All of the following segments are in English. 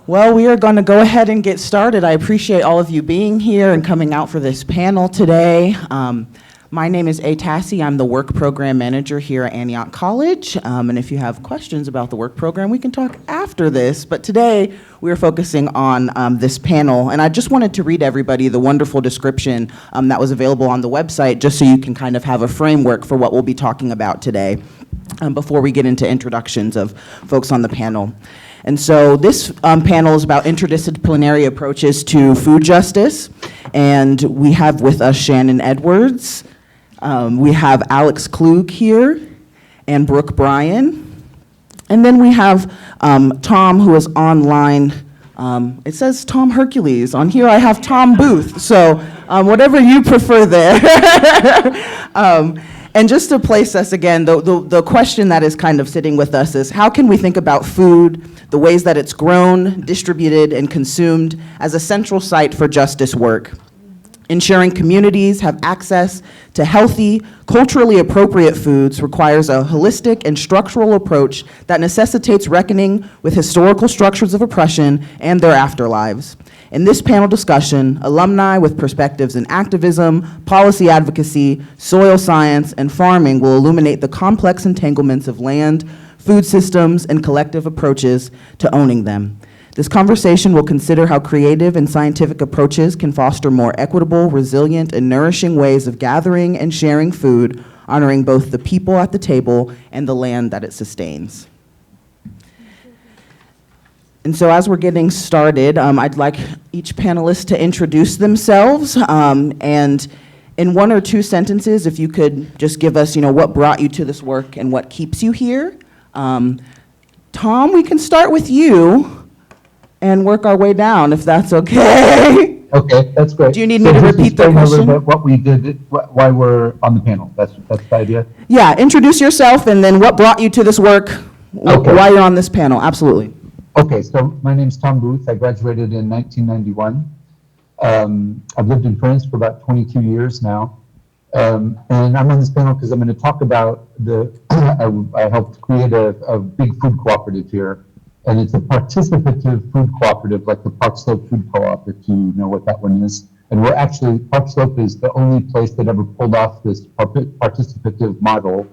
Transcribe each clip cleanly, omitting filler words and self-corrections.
Well, we are going to go ahead and get started. I appreciate all of you being here and coming out for this panel today. My name is Tassy. I'm the work program manager here at Antioch College. And if you have questions about the work program, we can talk after this. But today, we are focusing on this panel. And I just wanted to read everybody the wonderful description that was available on the website, just so you can kind of have a framework for what we'll be talking about today before we get into introductions of folks on the panel. And so this panel is about interdisciplinary approaches to food justice. And we have with us Shannon Edwards. We have Alex Klug here and Brooke Bryan. And then we have Tom, who is online. It says Tom Hercules. On here I have Tom Boothe. So whatever you prefer there. And just to place us again, the question that is kind of sitting with us is, how can we think about food, the ways that it's grown, distributed, and consumed as a central site for justice work? Ensuring communities have access to healthy, culturally appropriate foods requires a holistic and structural approach that necessitates reckoning with historical structures of oppression and their afterlives. In this panel discussion, alumni with perspectives in activism, policy advocacy, soil science, and farming will illuminate the complex entanglements of land, food systems, and collective approaches to owning them. This conversation will consider how creative and scientific approaches can foster more equitable, resilient, and nourishing ways of gathering and sharing food, honoring both the people at the table and the land that it sustains. And so as we're getting started, I'd like each panelist to introduce themselves, and in one or two sentences, if you could just give us, what brought you to this work and what keeps you here. Tom, we can start with you and work our way down, if that's okay. Okay, that's great. Do you need me to repeat the question? A little bit what we did, why we're on the panel. That's the idea? Yeah, introduce yourself and then what brought you to this work, okay. Why you're on this panel, absolutely. Okay, so my name's Tom Boothe. I graduated in 1991. I've lived in France for about 22 years now. And I'm on this panel because I'm going to talk about I helped create a big food cooperative here. And it's a participative food cooperative, like the Park Slope Food Co-op, if you know what that one is. And Park Slope is the only place that ever pulled off this participative model.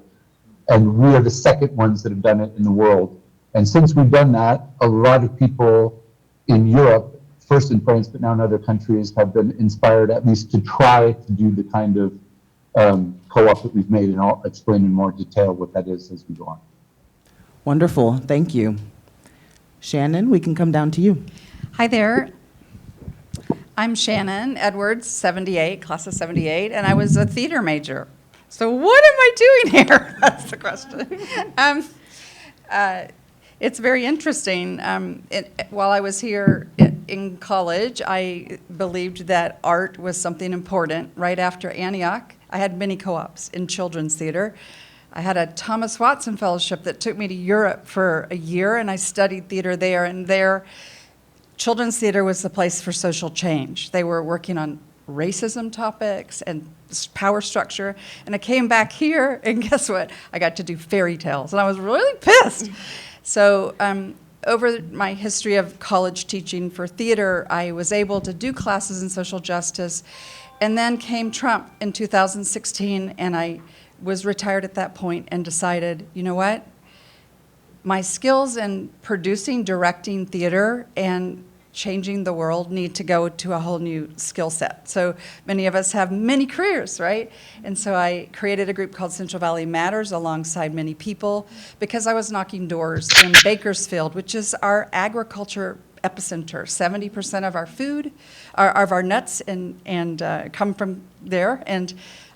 And we are the second ones that have done it in the world. And since we've done that, a lot of people in Europe, first in France, but now in other countries, have been inspired at least to try to do the kind of co-op that we've made, and I'll explain in more detail what that is as we go on. Wonderful, thank you. Shannon, we can come down to you. Hi there. I'm Shannon Edwards, 78, class of 78, and I was a theater major. So what am I doing here? That's the question. It's very interesting. While I was here in college, I believed that art was something important. Right after Antioch, I had many co-ops in children's theater. I had a Thomas Watson Fellowship that took me to Europe for a year, and I studied theater there. And there, children's theater was the place for social change. They were working on racism topics and power structure. And I came back here, and guess what? I got to do fairy tales, and I was really pissed. So over my history of college teaching for theater, I was able to do classes in social justice. And then came Trump in 2016, and I was retired at that point and decided, you know what? My skills in producing, directing theater and changing the world need to go to a whole new skill set. So many of us have many careers, right? And so I created a group called Central Valley Matters alongside many people because I was knocking doors in Bakersfield, which is our agriculture epicenter. 70% of our food, of our nuts and come from there, and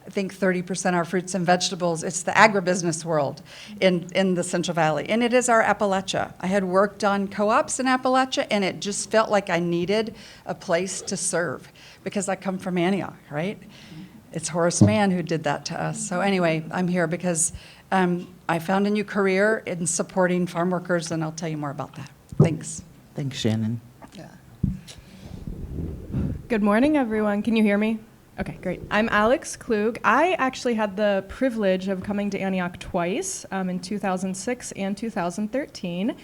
I think 30% are fruits and vegetables. It's the agribusiness world in the Central Valley, and it is our Appalachia. I had worked on co-ops in Appalachia, and it just felt like I needed a place to serve because I come from Antioch, right? It's Horace Mann who did that to us. So anyway, I'm here because I found a new career in supporting farm workers, and I'll tell you more about that. Thanks. Thanks, Shannon. Yeah. Good morning, everyone. Can you hear me? Okay, great. I'm Alex Klug. I actually had the privilege of coming to Antioch twice, in 2006 and 2013.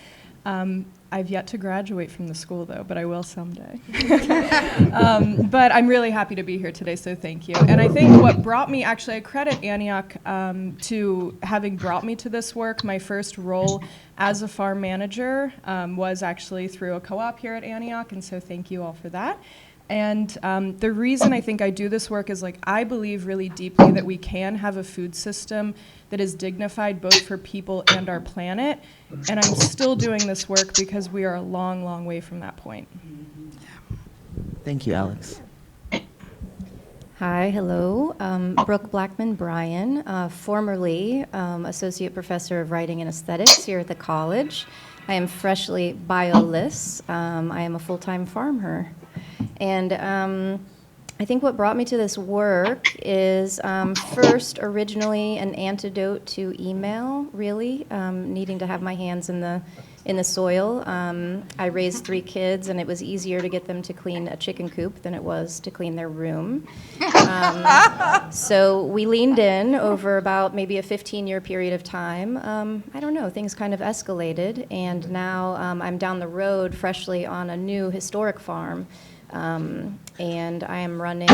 I've yet to graduate from the school, though, but I will someday. But I'm really happy to be here today, so thank you. And I think what brought me, actually, I credit Antioch to having brought me to this work. My first role as a farm manager was actually through a co-op here at Antioch, and so thank you all for that. And the reason I think I do this work is, like, I believe really deeply that we can have a food system that is dignified both for people and our planet. And I'm still doing this work because we are a long, long way from that point. Thank you, Alex. Hi, hello. Brooke Blackmon, Bryan, formerly Associate Professor of Writing and Aesthetics here at the college. I am freshly bioless. I am a full-time farmer. And I think what brought me to this work is first, originally, an antidote to email, really, needing to have my hands in the soil. I raised 3 kids, and it was easier to get them to clean a chicken coop than it was to clean their room. So we leaned in over about maybe a 15-year period of time. I don't know, things kind of escalated, and now I'm down the road freshly on a new historic farm. And I am running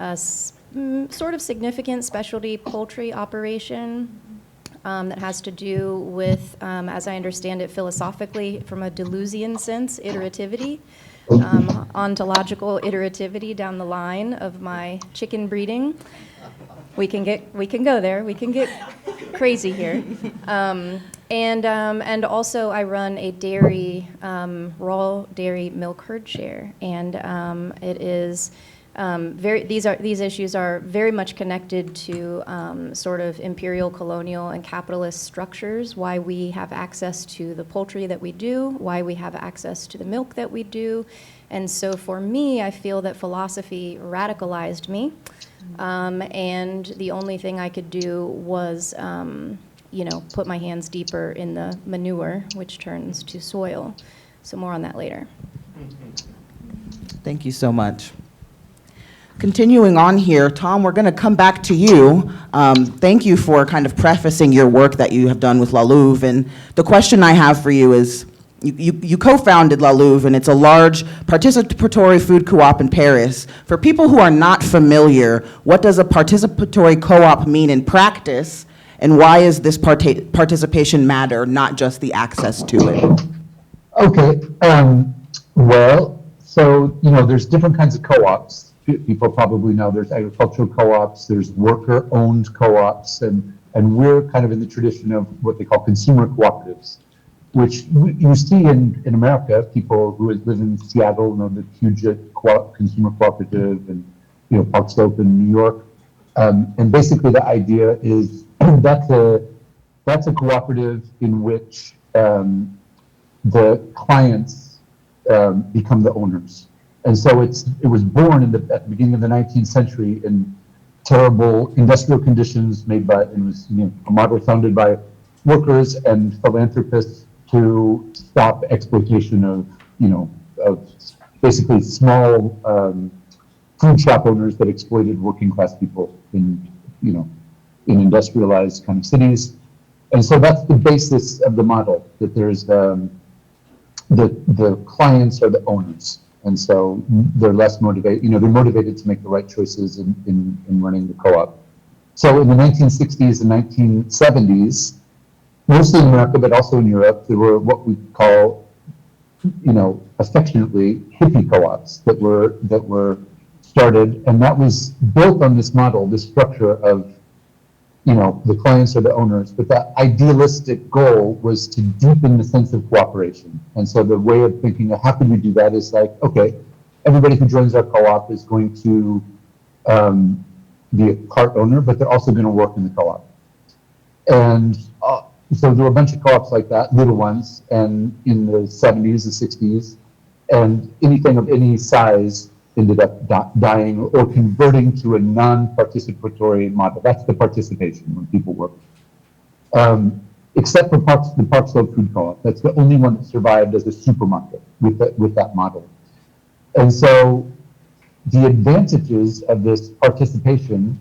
a sort of significant specialty poultry operation that has to do with, as I understand it philosophically, from a Deleuzian sense, iterativity, ontological iterativity down the line of my chicken breeding. We can go there. We can get crazy here. And also I run a dairy, raw dairy milk herd share, and it is these issues are very much connected to sort of imperial, colonial, and capitalist structures. Why we have access to the poultry that we do, why we have access to the milk that we do, and so for me, I feel that philosophy radicalized me, and the only thing I could do was put my hands deeper in the manure, which turns to soil. So more on that later. Thank you so much. Continuing on here, Tom, we're going to come back to you. Thank you for kind of prefacing your work that you have done with La Louve. And the question I have for you is, you co-founded La Louve, and it's a large participatory food co-op in Paris. For people who are not familiar, what does a participatory co-op mean in practice? And why is this participation matter, not just the access to it? Okay, well, so, there's different kinds of co-ops. People probably know there's agricultural co-ops, there's worker-owned co-ops, and we're kind of in the tradition of what they call consumer cooperatives, which you see in America. People who live in Seattle know the huge consumer cooperative, and, Park Slope in New York. And basically the idea is that's a cooperative in which the clients become the owners. And so it was born at the beginning of the 19th century in terrible industrial conditions it was a model founded by workers and philanthropists to stop exploitation of basically small food shop owners that exploited working class people in industrialized kind of cities. And so that's the basis of the model, that there's the clients are the owners. And so they're less motivated, they're motivated to make the right choices in running the co-op. So in the 1960s and 1970s, mostly in America, but also in Europe, there were what we call, affectionately hippie co-ops that were started, and that was built on this model, this structure of, the clients are the owners, but the idealistic goal was to deepen the sense of cooperation. And so the way of thinking of how can we do that is like, okay, everybody who joins our co-op is going to be a part owner, but they're also going to work in the co-op. And so there were a bunch of co-ops like that, little ones, and in the 70s, the 60s, and anything of any size ended up dying or converting to a non-participatory model. That's the participation when people work. Except for the Park Slope Food Co-op. That's the only one that survived as a supermarket with that model. And so the advantages of this participation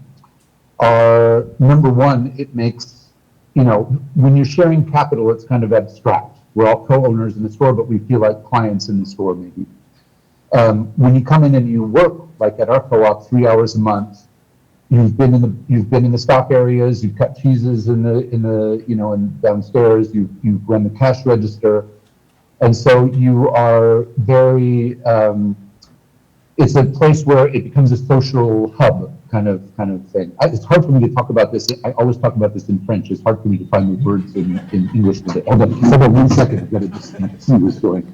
are, number one, it makes, when you're sharing capital, it's kind of abstract. We're all co-owners in the store, but we feel like clients in the store maybe. When you come in and you work, like at our co-op, 3 hours a month, you've been in the stock areas, you've cut cheeses in downstairs, you've run the cash register, and so you are very. It's a place where it becomes a social hub kind of thing. It's hard for me to talk about this. I always talk about this in French. It's hard for me to find the words in English today. Hold on 1 second. I've got to just see what's going.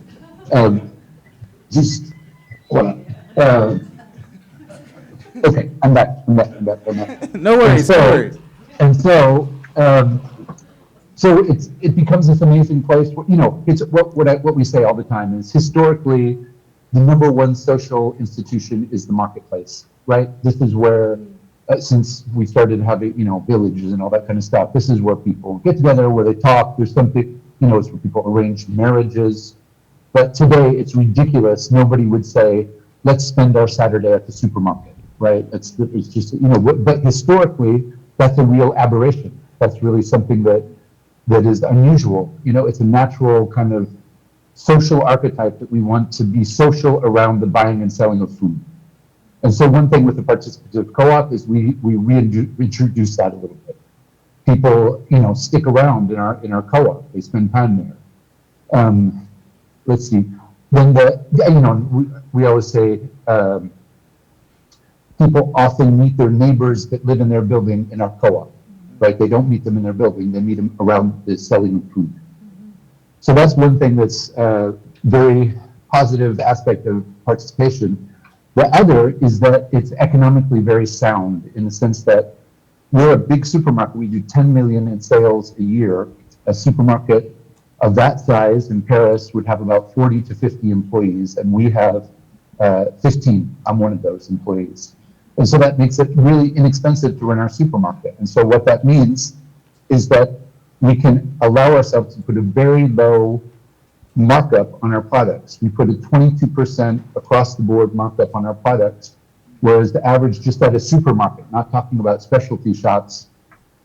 Okay, I'm back. No worries, no worries. And so, so it becomes this amazing place. It's what we say all the time is historically, the number one social institution is the marketplace, right? This is where, since we started having, villages and all that kind of stuff, this is where people get together, where they talk. There's something, it's where people arrange marriages. But today, it's ridiculous. Nobody would say, let's spend our Saturday at the supermarket, right? It's just, but historically, that's a real aberration. That's really something that is unusual. It's a natural kind of social archetype that we want to be social around the buying and selling of food. And so one thing with the participative co-op is we reintroduce that a little bit. People, stick around in our co-op. They spend time there. Let's see. When we always say people often meet their neighbors that live in their building in our co-op, right? They don't meet them in their building. They meet them around the selling of food. So that's one thing that's a very positive aspect of participation. The other is that it's economically very sound in the sense that we're a big supermarket. We do 10 million in sales a year. A supermarket of that size in Paris would have about 40 to 50 employees, and we have 15. I'm one of those employees. And so that makes it really inexpensive to run our supermarket. And so what that means is that we can allow ourselves to put a very low markup on our products. We put a 22% across the board markup on our products, whereas the average just at a supermarket, not talking about specialty shops,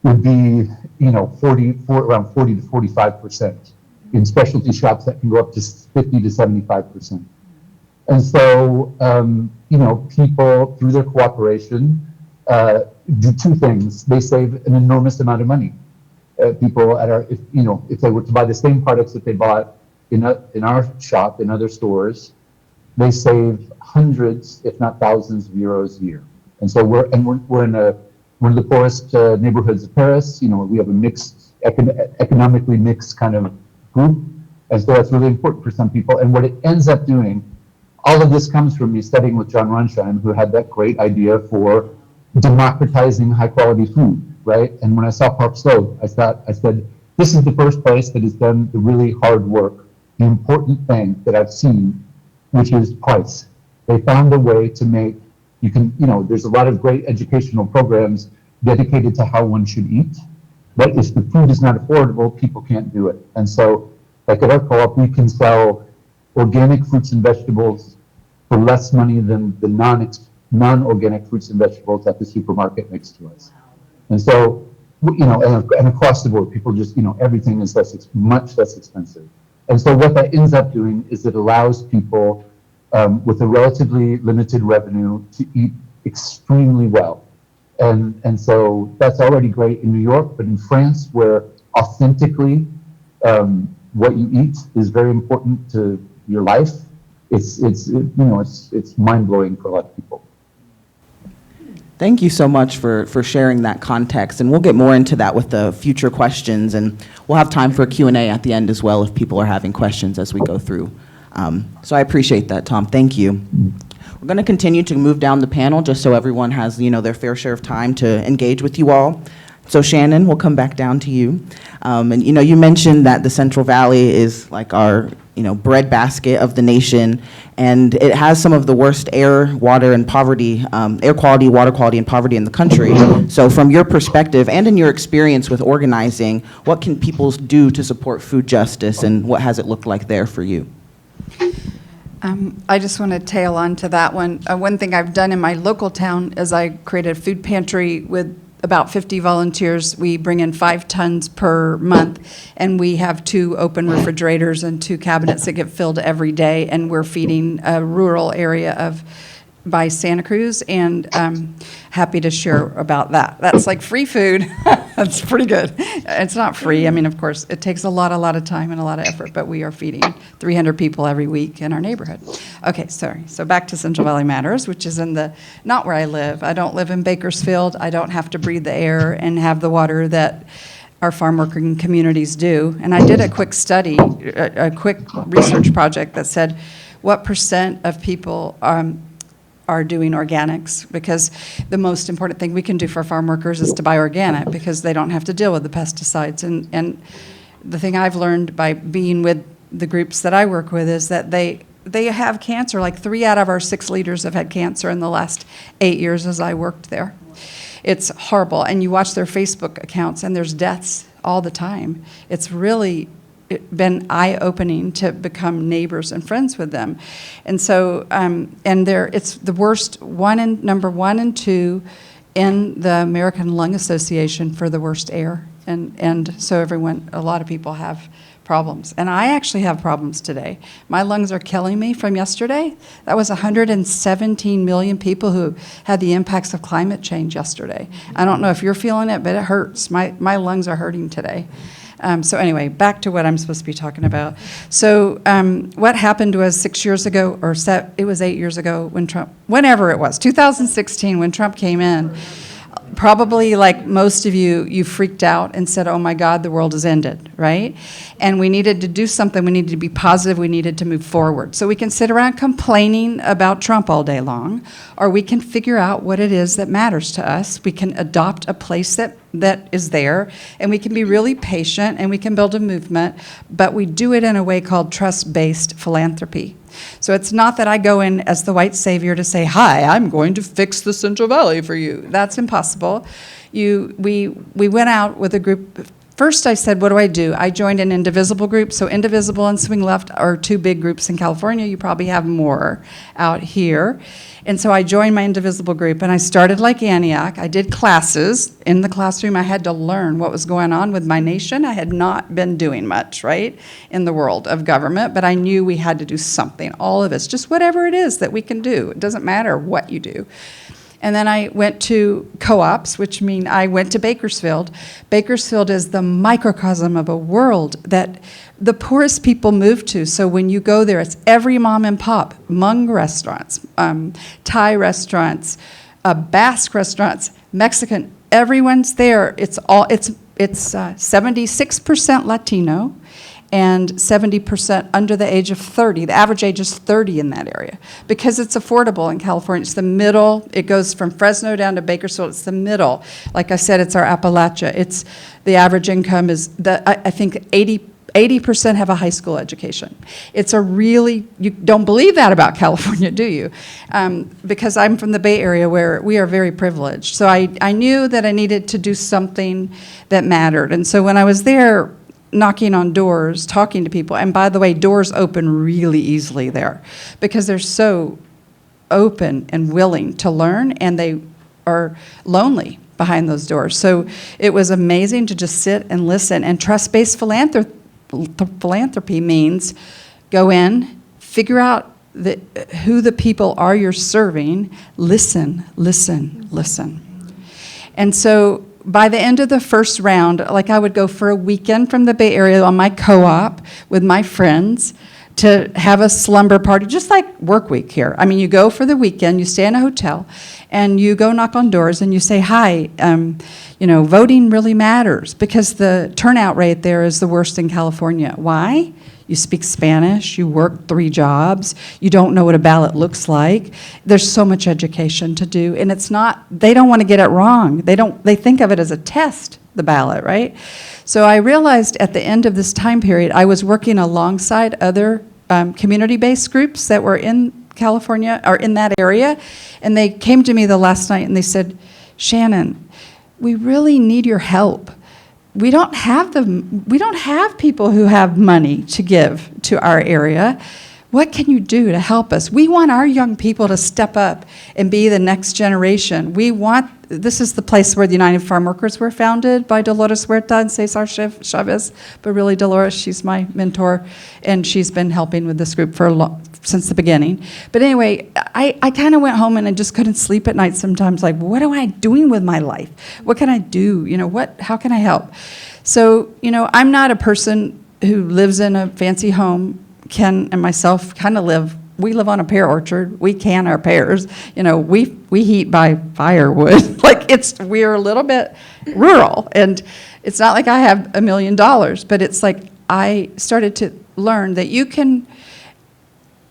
would be around 40 to 45%. In specialty shops, that can go up to 50 to 75%. And so, people through their cooperation do two things. They save an enormous amount of money. People if they were to buy the same products that they bought in our shop, in other stores, they save hundreds, if not thousands of euros a year. And so we're in one of the poorest neighborhoods of Paris. We have a mixed, economically mixed kind of group. And so that's really important for some people. And what it ends up doing, all of this comes from me studying with John Ronsheim, who had that great idea for democratizing high quality food. Right? And when I saw Park Slope, I said, this is the first place that has done the really hard work, the important thing that I've seen, which is price. They found a way to make, there's a lot of great educational programs dedicated to how one should eat, but if the food is not affordable, people can't do it. And so, like at our co-op, we can sell organic fruits and vegetables for less money than the non-organic fruits and vegetables at the supermarket next to us. And so, and across the board, people just, everything is much less expensive. And so what that ends up doing is it allows people with a relatively limited revenue to eat extremely well. And so that's already great in New York, but in France, where authentically what you eat is very important to your life, it's mind-blowing for a lot of people. Thank you so much for sharing that context, and we'll get more into that with the future questions, and we'll have time for a Q&A at the end as well if people are having questions as we go through. So I appreciate that, Tom. Thank you. We're going to continue to move down the panel just so everyone has, their fair share of time to engage with you all. So Shannon, we'll come back down to you. And you mentioned that the Central Valley is like our breadbasket of the nation, and it has some of the worst air, water, and poverty, air quality, water quality, and poverty in the country. So from your perspective and in your experience with organizing, what can people do to support food justice, and what has it looked like there for you? I just want to tail on to that one. One thing I've done in my local town is I created a food pantry with about 50 volunteers. We bring in 5 tons per month, and we have 2 open refrigerators and 2 cabinets that get filled every day, and we're feeding a rural area by Santa Cruz, and happy to share about that. That's like free food. That's pretty good. It's not free. I mean, of course, it takes a lot of time and a lot of effort, but we are feeding 300 people every week in our neighborhood. Okay, sorry. So back to Central Valley Matters, which is not where I live. I don't live in Bakersfield. I don't have to breathe the air and have the water that our farm working communities do. And I did a quick study, a quick research project that said, what % of people are doing organics, because the most important thing we can do for farm workers is to buy organic, because they don't have to deal with the pesticides. And the thing I've learned by being with the groups that I work with is that they have cancer. Like 3 out of our 6 leaders have had cancer in the last 8 years as I worked there. It's horrible. And you watch their Facebook accounts and there's deaths all the time. It's really been eye-opening to become neighbors and friends with them. And so, it's the worst, number 1 and 2 in the American Lung Association for the worst air. And so a lot of people have problems. And I actually have problems today. My lungs are killing me from yesterday. That was 117 million people who had the impacts of climate change yesterday. I don't know if you're feeling it, but it hurts. My lungs are hurting today. So anyway, back to what I'm supposed to be talking about. So what happened was 6 years ago, it was 8 years ago whenever it was, 2016, when Trump came in, probably like most of you freaked out and said, oh my God, the world has ended, right? And we needed to do something. We needed to be positive. We needed to move forward. So we can sit around complaining about Trump all day long, or we can figure out what it is that matters to us. We can adopt a place that is there, and we can be really patient, and we can build a movement, but we do it in a way called trust-based philanthropy. So it's not that I go in as the white savior to say, hi, I'm going to fix the Central Valley for you. That's impossible. We went out with a group. First I said, what do? I joined an Indivisible group. So Indivisible and Swing Left are 2 big groups in California. You probably have more out here. And so I joined my Indivisible group, and I started like Antioch. I did classes. In the classroom, I had to learn what was going on with my nation. I had not been doing much, right, in the world of government, but I knew we had to do something, all of us, just whatever it is that we can do. It doesn't matter what you do. And then I went to co-ops, which mean I went to Bakersfield. Bakersfield is the microcosm of a world that the poorest people move to. So when you go there, it's every mom and pop, Hmong restaurants, Thai restaurants, Basque restaurants, Mexican. Everyone's there. It's 76% Latino and 70% under the age of 30. The average age is 30 in that area because it's affordable in California. It's the middle. It goes from Fresno down to Bakersfield. It's the middle. Like I said, it's our Appalachia. It's the average income is, I think 80% have a high school education. It's a really, you don't believe that about California, do you? Because I'm from the Bay Area where we are very privileged. So I knew that I needed to do something that mattered. And so when I was there, knocking on doors, talking to people, and by the way, doors open really easily there because they're so open and willing to learn, and they are lonely behind those doors. So it was amazing to just sit and listen. And trust-based philanthropy means go in, figure out who the people are you're serving, listen. And so by the end of the first round, like I would go for a weekend from the Bay Area on my co-op with my friends to have a slumber party, just like work week here. I mean, you go for the weekend, you stay in a hotel, and you go knock on doors and you say, hi, voting really matters because the turnout rate there is the worst in California. Why? You speak Spanish, you work 3 jobs, you don't know what a ballot looks like. There's so much education to do, and it's not, they don't want to get it wrong. They think of it as a test, the ballot, right? So I realized at the end of this time period, I was working alongside other community-based groups that were in California, or in that area, and they came to me the last night and they said, Shannon, we really need your help. We don't have people who have money to give to our area. What can you do to help us? We want our young people to step up and be the next generation. This is the place where the United Farm Workers were founded by Dolores Huerta and Cesar Chavez, but really Dolores, she's my mentor, and she's been helping with this group since the beginning. But anyway, I kind of went home and I just couldn't sleep at night sometimes, like, what am I doing with my life? What can I do? How can I help? So, I'm not a person who lives in a fancy home. Ken and myself we live on a pear orchard. We can our pears. We heat by firewood. We're a little bit rural, and it's not like I have $1 million, but it's like I started to learn that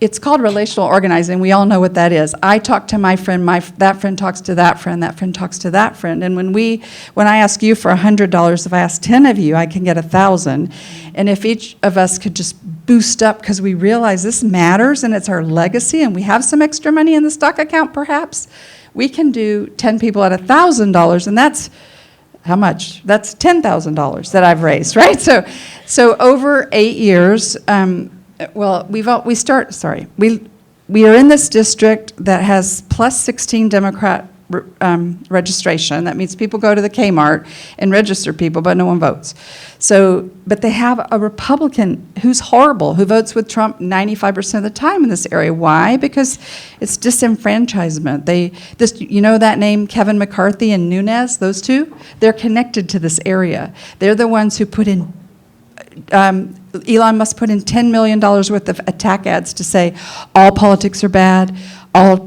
it's called relational organizing. We all know what that is. I talk to my friend, that friend talks to that friend talks to that friend. And when I ask you for $100, if I ask 10 of you, I can get 1,000. And if each of us could just boost up because we realize this matters and it's our legacy and we have some extra money in the stock account perhaps, we can do 10 people at $1,000, and that's how much? That's $10,000 that I've raised, right? So over 8 years, we are in this district that has plus 16 Democrat registration. That means people go to the Kmart and register people, but no one votes. But they have a Republican who's horrible, who votes with Trump 95% of the time in this area. Why? Because it's disenfranchisement. That name, Kevin McCarthy and Nunes, those two, they're connected to this area. They're the ones who put in Elon Musk put in $10 million worth of attack ads to say all politics are bad, all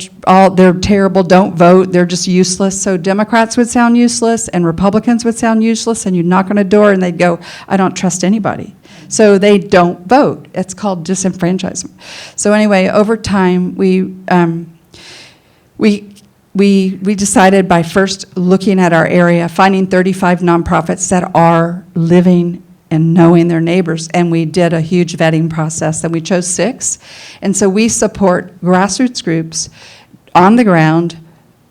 they're terrible, don't vote, they're just useless. So Democrats would sound useless and Republicans would sound useless, and you'd knock on a door and they'd go, I don't trust anybody. So they don't vote. It's called disenfranchisement. So anyway, over time, we decided by first looking at our area, finding 35 nonprofits that are living and knowing their neighbors, and we did a huge vetting process, and we chose 6. And so we support grassroots groups on the ground,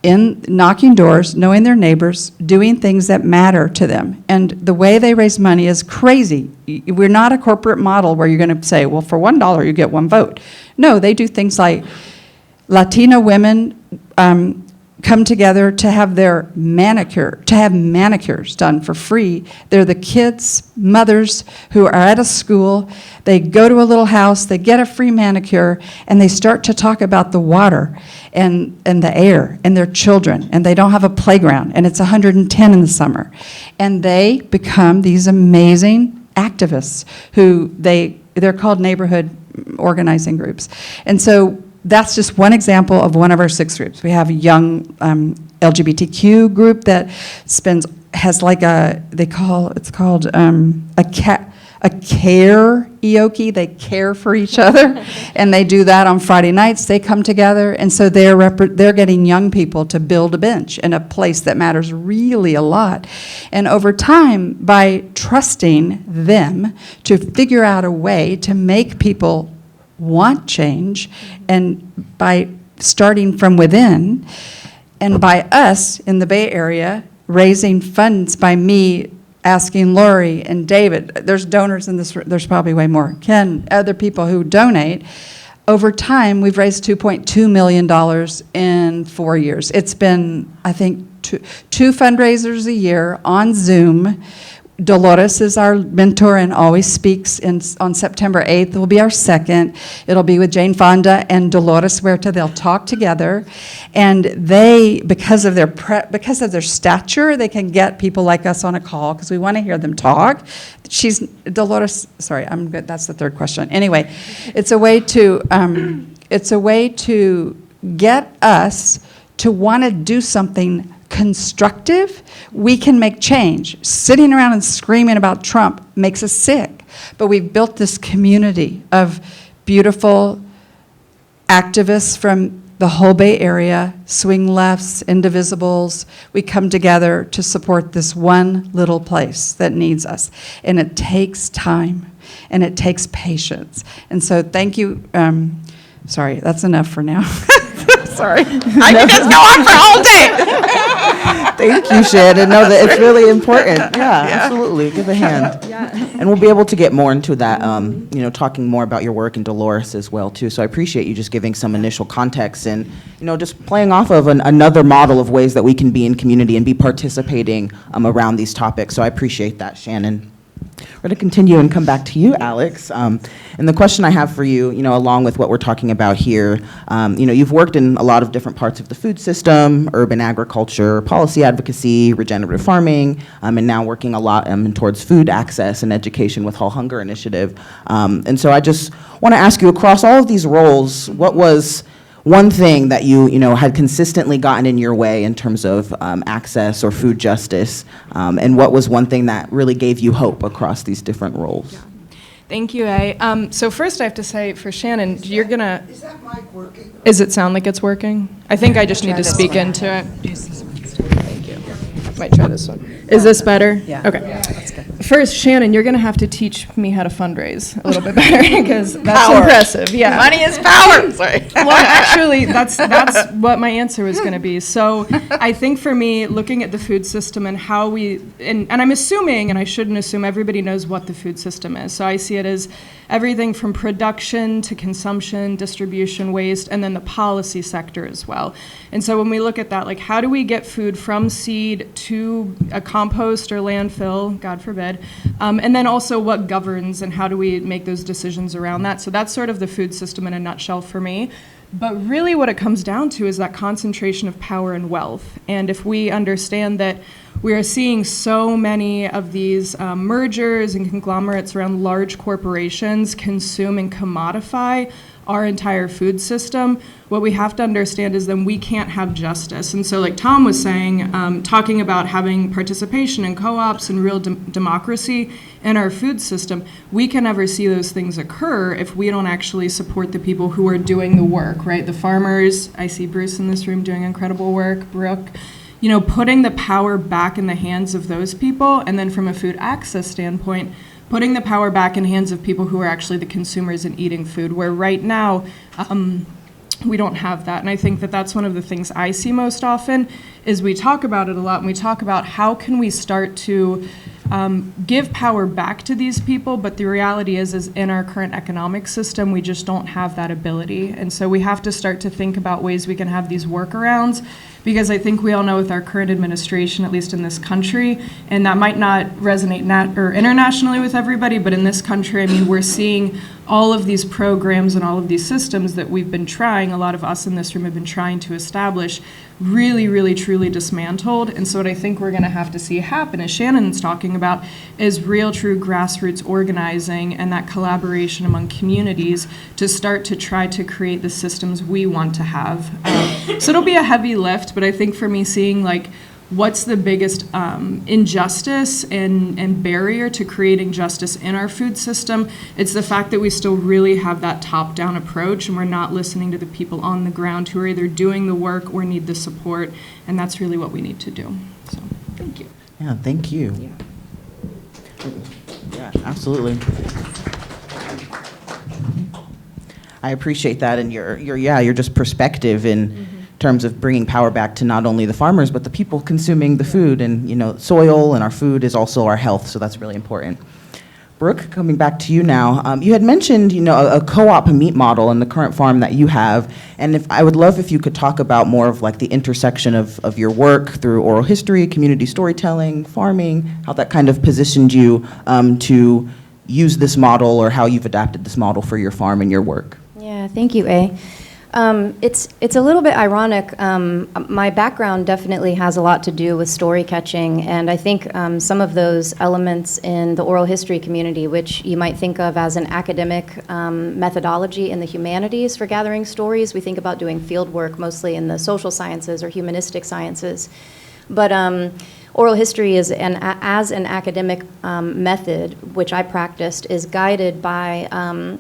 in knocking doors, knowing their neighbors, doing things that matter to them. And the way they raise money is crazy. We're not a corporate model where you're going to say, well, for $1 you get 1 vote. No, they do things like Latina women come together to have manicures done for free. They're the kids' mothers who are at a school. They go to a little house, they get a free manicure, and they start to talk about the water and the air and their children, and they don't have a playground, and it's 110 in the summer. And they become these amazing activists who they're called neighborhood organizing groups. And so that's just one example of one of our 6 groups. We have a young LGBTQ group that has like a care EOKI. They care for each other, and they do that on Friday nights. They come together, and so they're getting young people to build a bench in a place that matters really a lot. And over time, by trusting them to figure out a way to make people want change, and by starting from within, and by us in the Bay Area raising funds, by me asking Lori and David, there's donors in this, there's probably way more, Ken, other people who donate. Over time, we've raised $2.2 million in 4 years. It's been, I think, two fundraisers a year on Zoom. Dolores is our mentor and always speaks on September 8th. It will be our second. It'll be with Jane Fonda and Dolores Huerta. They'll talk together, and because of their stature, they can get people like us on a call because we want to hear them talk. Dolores. Sorry, I'm good. That's the third question. Anyway, it's a way to get us to want to do something constructive. We can make change. Sitting around and screaming about Trump makes us sick. But we've built this community of beautiful activists from the whole Bay Area, swing lefts, indivisibles. We come together to support this one little place that needs us. And it takes time, and it takes patience. And so thank you. Sorry, that's enough for now. Sorry. I could just go on for all day. Thank you, Shannon. No, that it's really important. Yeah, absolutely. Give a hand. And we'll be able to get more into that, talking more about your work in Dolores as well, too. So I appreciate you just giving some initial context and, just playing off of another model of ways that we can be in community and be participating around these topics. So I appreciate that, Shannon. We're going to continue and come back to you, Alex. And the question I have for you, along with what we're talking about here, you've worked in a lot of different parts of the food system, urban agriculture, policy advocacy, regenerative farming, and now working a lot towards food access and education with Whole Hunger Initiative. And so I just want to ask you, across all of these roles, what was one thing that you had consistently gotten in your way in terms of access or food justice, and what was one thing that really gave you hope across these different roles? Thank you, A. So first I have to say, for Shannon, you're going to... Is that mic working? Does it sound like it's working? I think I just need to speak into it. Thank you. Might try this one. Is this better? Yeah. Okay. Yeah, that's good. First, Shannon, you're going to have to teach me how to fundraise a little bit better because that's impressive. Yeah. Money is power. Sorry. Well, actually, that's what my answer was going to be. So I think for me, looking at the food system and how and I'm assuming, and I shouldn't assume, everybody knows what the food system is. So I see it as everything from production to consumption, distribution, waste, and then the policy sector as well. And so when we look at that, like, how do we get food from seed to a compost or landfill, God forbid, and then also what governs and how do we make those decisions around that. So that's sort of the food system in a nutshell for me. But really what it comes down to is that concentration of power and wealth. And if we understand that we are seeing so many of these mergers and conglomerates around large corporations consume and commodify our entire food system, what we have to understand is then we can't have justice. And so like Tom was saying, talking about having participation in co-ops and real democracy in our food system, we can never see those things occur if we don't actually support the people who are doing the work, right? The farmers, I see Bruce in this room doing incredible work, Brooke, putting the power back in the hands of those people, and then from a food access standpoint, putting the power back in hands of people who are actually the consumers and eating food, where right now we don't have that. And I think that that's one of the things I see most often is we talk about it a lot, and we talk about how can we start to give power back to these people, but the reality is in our current economic system, we just don't have that ability. And so we have to start to think about ways we can have these workarounds, because I think we all know with our current administration, at least in this country, and that might not resonate or internationally with everybody, but in this country, I mean, we're seeing all of these programs and all of these systems that we've been trying, a lot of us in this room have been trying to establish, really, really, truly dismantled. And so what I think we're going to have to see happen, as Shannon's talking about, is real, true grassroots organizing and that collaboration among communities to start to try to create the systems we want to have. So it'll be a heavy lift, but I think for me, seeing like what's the biggest injustice and barrier to creating justice in our food system, it's the fact that we still really have that top-down approach and we're not listening to the people on the ground who are either doing the work or need the support, and that's really what we need to do. So, thank you. Yeah, thank you. Yeah, absolutely. I appreciate that, and your just perspective in terms of bringing power back to not only the farmers but the people consuming the food, and soil and our food is also our health, so that's really important. Brooke, coming back to you now, you had mentioned a co-op meat model in the current farm that you have, and I would love if you could talk about more of like the intersection of your work through oral history, community storytelling, farming, how that kind of positioned you to use this model, or how you've adapted this model for your farm and your work. Yeah, thank you, A. It's a little bit ironic. My background definitely has a lot to do with story catching, and I think some of those elements in the oral history community, which you might think of as an academic methodology in the humanities for gathering stories, we think about doing field work mostly in the social sciences or humanistic sciences. But oral history is as an academic method, which I practiced, is guided by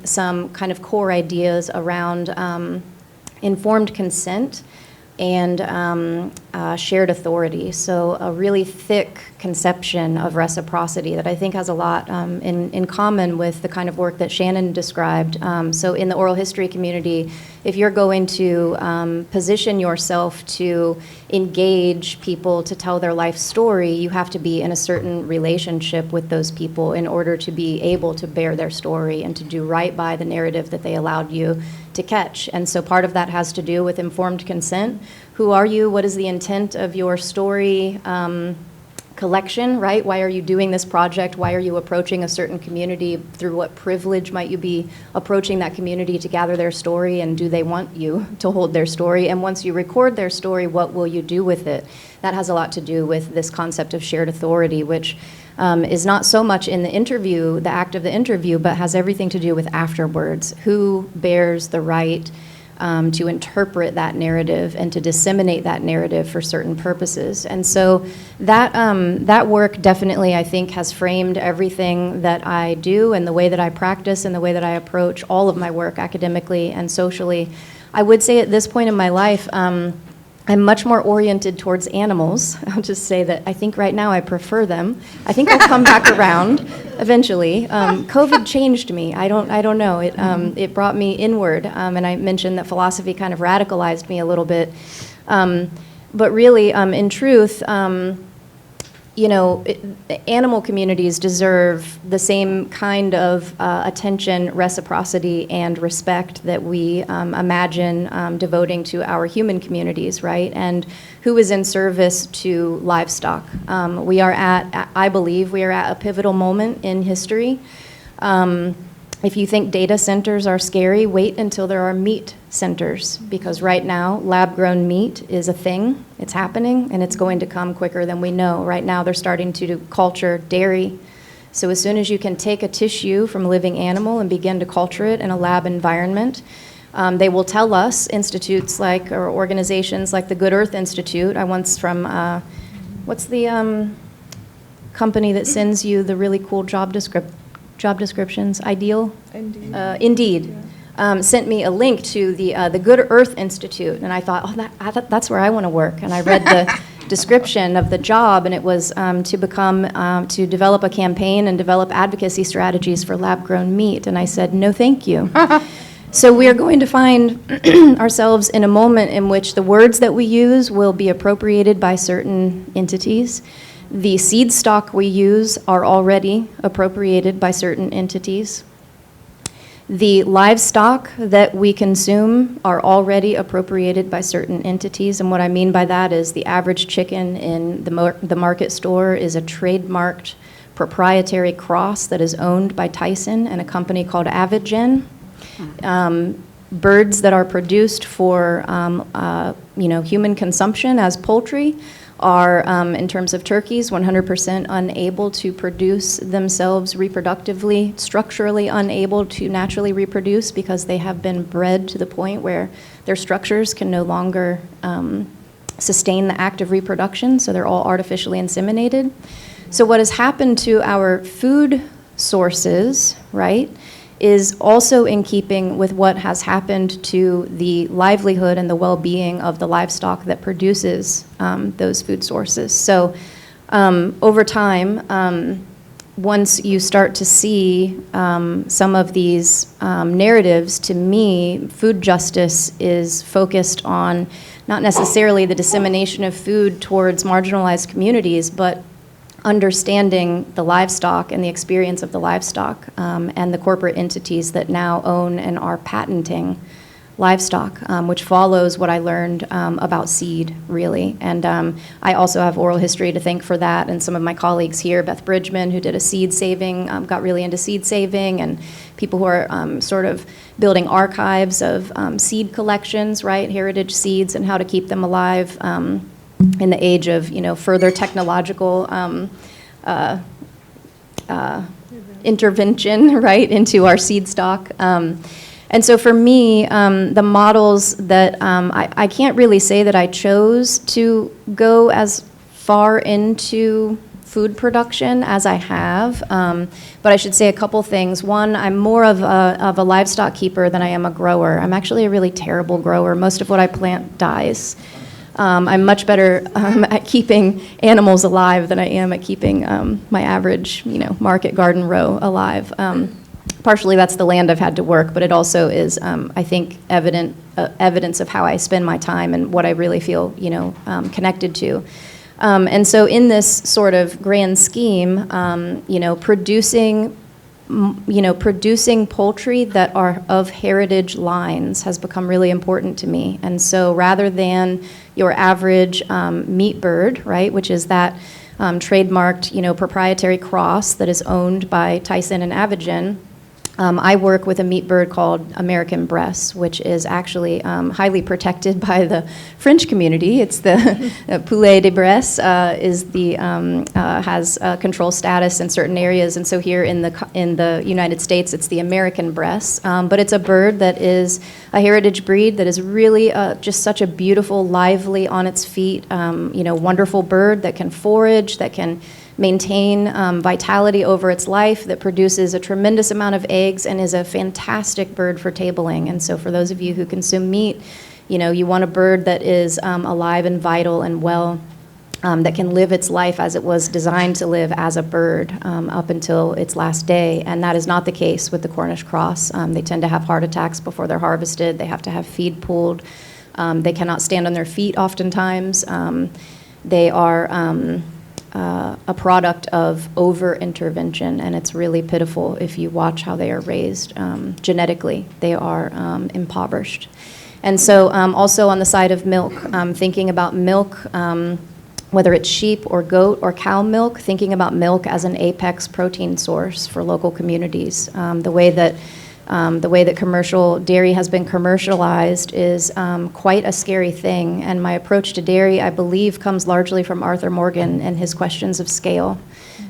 some kind of core ideas around informed consent, and shared authority. So a really thick conception of reciprocity that I think has a lot in common with the kind of work that Shannon described. So in the oral history community, if you're going to position yourself to engage people to tell their life story, you have to be in a certain relationship with those people in order to be able to bear their story and to do right by the narrative that they allowed you to catch. And so part of that has to do with informed consent. Who are you? What is the intent of your story collection, right? Why are you doing this project? Why are you approaching a certain community? Through what privilege might you be approaching that community to gather their story? And do they want you to hold their story? And once you record their story, what will you do with it? That has a lot to do with this concept of shared authority, which is not so much in the interview, the act of the interview, but has everything to do with afterwards. Who bears the right to interpret that narrative and to disseminate that narrative for certain purposes? And so that work definitely, I think, has framed everything that I do and the way that I practice and the way that I approach all of my work academically and socially. I would say at this point in my life, I'm much more oriented towards animals. I'll just say that I think right now I prefer them. I think I'll come back around eventually. COVID changed me. I don't know. It brought me inward, and I mentioned that philosophy kind of radicalized me a little bit. But really, in truth, animal communities deserve the same kind of attention, reciprocity, and respect that we imagine devoting to our human communities, right? And who is in service to livestock. I believe we are at a pivotal moment in history. If you think data centers are scary, wait until there are meat centers, because right now, lab-grown meat is a thing. It's happening, and it's going to come quicker than we know. Right now, they're starting to culture dairy. So as soon as you can take a tissue from a living animal and begin to culture it in a lab environment, they will tell us, institutes like, or organizations like the Good Earth Institute. I once from, what's the company that sends you the really cool job descriptions? Ideal? Indeed. Indeed. Sent me a link to the Good Earth Institute, and I thought, that's where I want to work. And I read the description of the job, and it was to develop a campaign and develop advocacy strategies for lab-grown meat. And I said, no, thank you. So we are going to find ourselves in a moment in which the words that we use will be appropriated by certain entities. The seed stock we use are already appropriated by certain entities. The livestock that we consume are already appropriated by certain entities. And what I mean by that is the average chicken in the market store is a trademarked proprietary cross that is owned by Tyson and a company called Avigen. Birds that are produced for human consumption as poultry are, in terms of turkeys, 100% unable to produce themselves reproductively, structurally unable to naturally reproduce because they have been bred to the point where their structures can no longer sustain the act of reproduction, so they're all artificially inseminated. So what has happened to our food sources, right, is also in keeping with what has happened to the livelihood and the well-being of the livestock that produces those food sources. So over time, once you start to see some of these narratives, to me, food justice is focused on not necessarily the dissemination of food towards marginalized communities, but understanding the livestock and the experience of the livestock and the corporate entities that now own and are patenting livestock, which follows what I learned about seed, really. And I also have oral history to thank for that, and some of my colleagues here, Beth Bridgman, who did a seed saving, got really into seed saving, and people who are sort of building archives of seed collections, right, heritage seeds, and how to keep them alive in the age of, further technological intervention, right, into our seed stock. And so for me, the models that I can't really say that I chose to go as far into food production as I have, but I should say a couple things. One, I'm more of a livestock keeper than I am a grower. I'm actually a really terrible grower. Most of what I plant dies. I'm much better at keeping animals alive than I am at keeping my average, market garden row alive. Partially that's the land I've had to work, but it also is, I think, evidence of how I spend my time and what I really feel, connected to. And so in this sort of grand scheme, producing poultry that are of heritage lines has become really important to me. And so rather than your average meat bird, right, which is that trademarked, proprietary cross that is owned by Tyson and Avogen, I work with a meat bird called American Bresse, which is actually highly protected by the French community. It's the poulet de Bresse has control status in certain areas, and so here in the United States, it's the American Bresse. But it's a bird that is a heritage breed that is really just such a beautiful, lively, on its feet, wonderful bird that can forage, that can maintain vitality over its life, that produces a tremendous amount of eggs and is a fantastic bird for tabling. And so for those of you who consume meat, you want a bird that is alive and vital and well, that can live its life as it was designed to live as a bird up until its last day. And that is not the case with the Cornish cross. They tend to have heart attacks before they're harvested. They have to have feed pulled. They cannot stand on their feet oftentimes. They are a product of over-intervention, and it's really pitiful if you watch how they are raised genetically. They are impoverished. And so also on the side of milk, thinking about milk, whether it's sheep or goat or cow milk, thinking about milk as an apex protein source for local communities. The way that commercial dairy has been commercialized is quite a scary thing. And my approach to dairy, I believe, comes largely from Arthur Morgan and his questions of scale.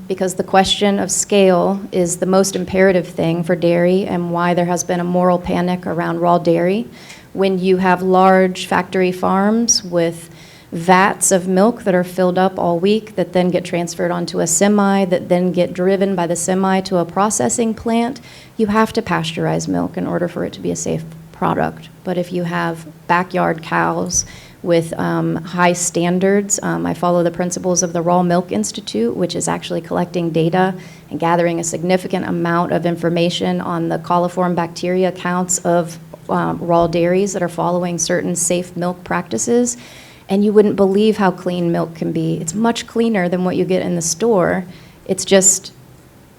Because the question of scale is the most imperative thing for dairy, and why there has been a moral panic around raw dairy. When you have large factory farms with vats of milk that are filled up all week that then get transferred onto a semi, that then get driven by the semi to a processing plant, you have to pasteurize milk in order for it to be a safe product. But if you have backyard cows with high standards, I follow the principles of the Raw Milk Institute, which is actually collecting data and gathering a significant amount of information on the coliform bacteria counts of raw dairies that are following certain safe milk practices. And you wouldn't believe how clean milk can be. It's much cleaner than what you get in the store. It's just,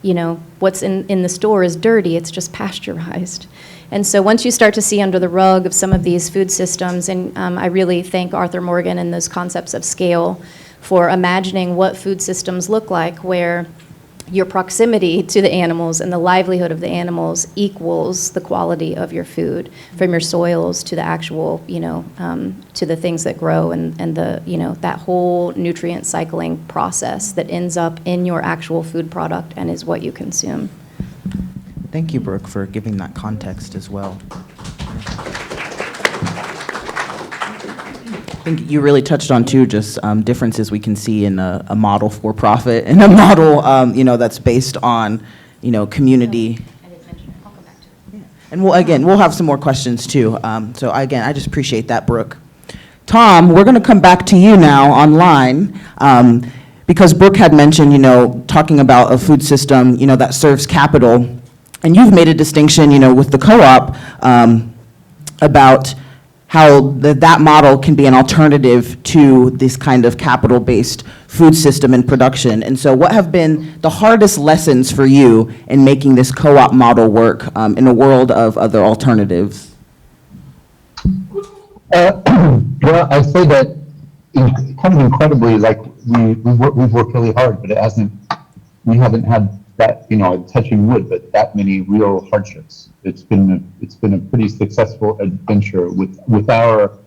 what's in the store is dirty. It's just pasteurized. And so once you start to see under the rug of some of these food systems, and I really thank Arthur Morgan and those concepts of scale for imagining what food systems look like, where your proximity to the animals and the livelihood of the animals equals the quality of your food, from your soils to the actual, to the things that grow, and the, that whole nutrient cycling process that ends up in your actual food product and is what you consume. Thank you, Brooke, for giving that context as well. I think you really touched on, too, just differences we can see in a model for profit and a model, that's based on, community. I didn't mention it. I'll come back to it. And we'll have some more questions, too. So again, I just appreciate that, Brooke. Tom, we're going to come back to you now online, because Brooke had mentioned, talking about a food system, that serves capital. And you've made a distinction, with the co-op about how that model can be an alternative to this kind of capital-based food system and production. And so what have been the hardest lessons for you in making this co-op model work in a world of other alternatives? Well, I say that kind of incredibly, we've worked really hard, but we haven't had that, touching wood, but that many real hardships. It's been a pretty successful adventure with our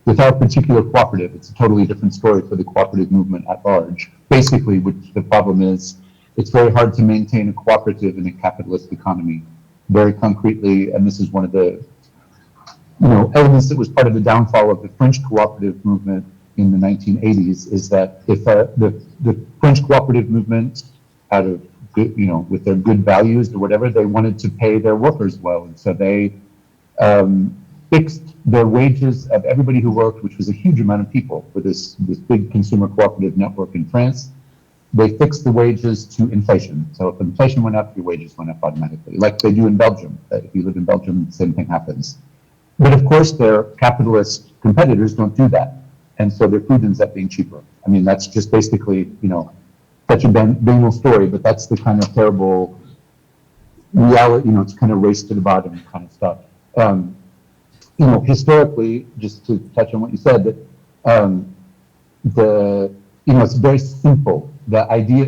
particular cooperative. It's a totally different story for the cooperative movement at large. Basically, which the problem is, it's very hard to maintain a cooperative in a capitalist economy. Very concretely, and this is one of the elements that was part of the downfall of the French cooperative movement in the 1980s, is that if the French cooperative movement, out of good, with their good values or whatever, they wanted to pay their workers well, and so they fixed the wages of everybody who worked, which was a huge amount of people for this big consumer cooperative network in France. They fixed the wages to inflation. So if inflation went up, your wages went up automatically, like they do in Belgium. If you live in Belgium, the same thing happens. But of course, their capitalist competitors don't do that. And so their food ends up being cheaper. I mean, that's just basically, such a banal story, but that's the kind of terrible reality, it's kind of race to the bottom kind of stuff. Historically, just to touch on what you said, that it's very simple. The idea,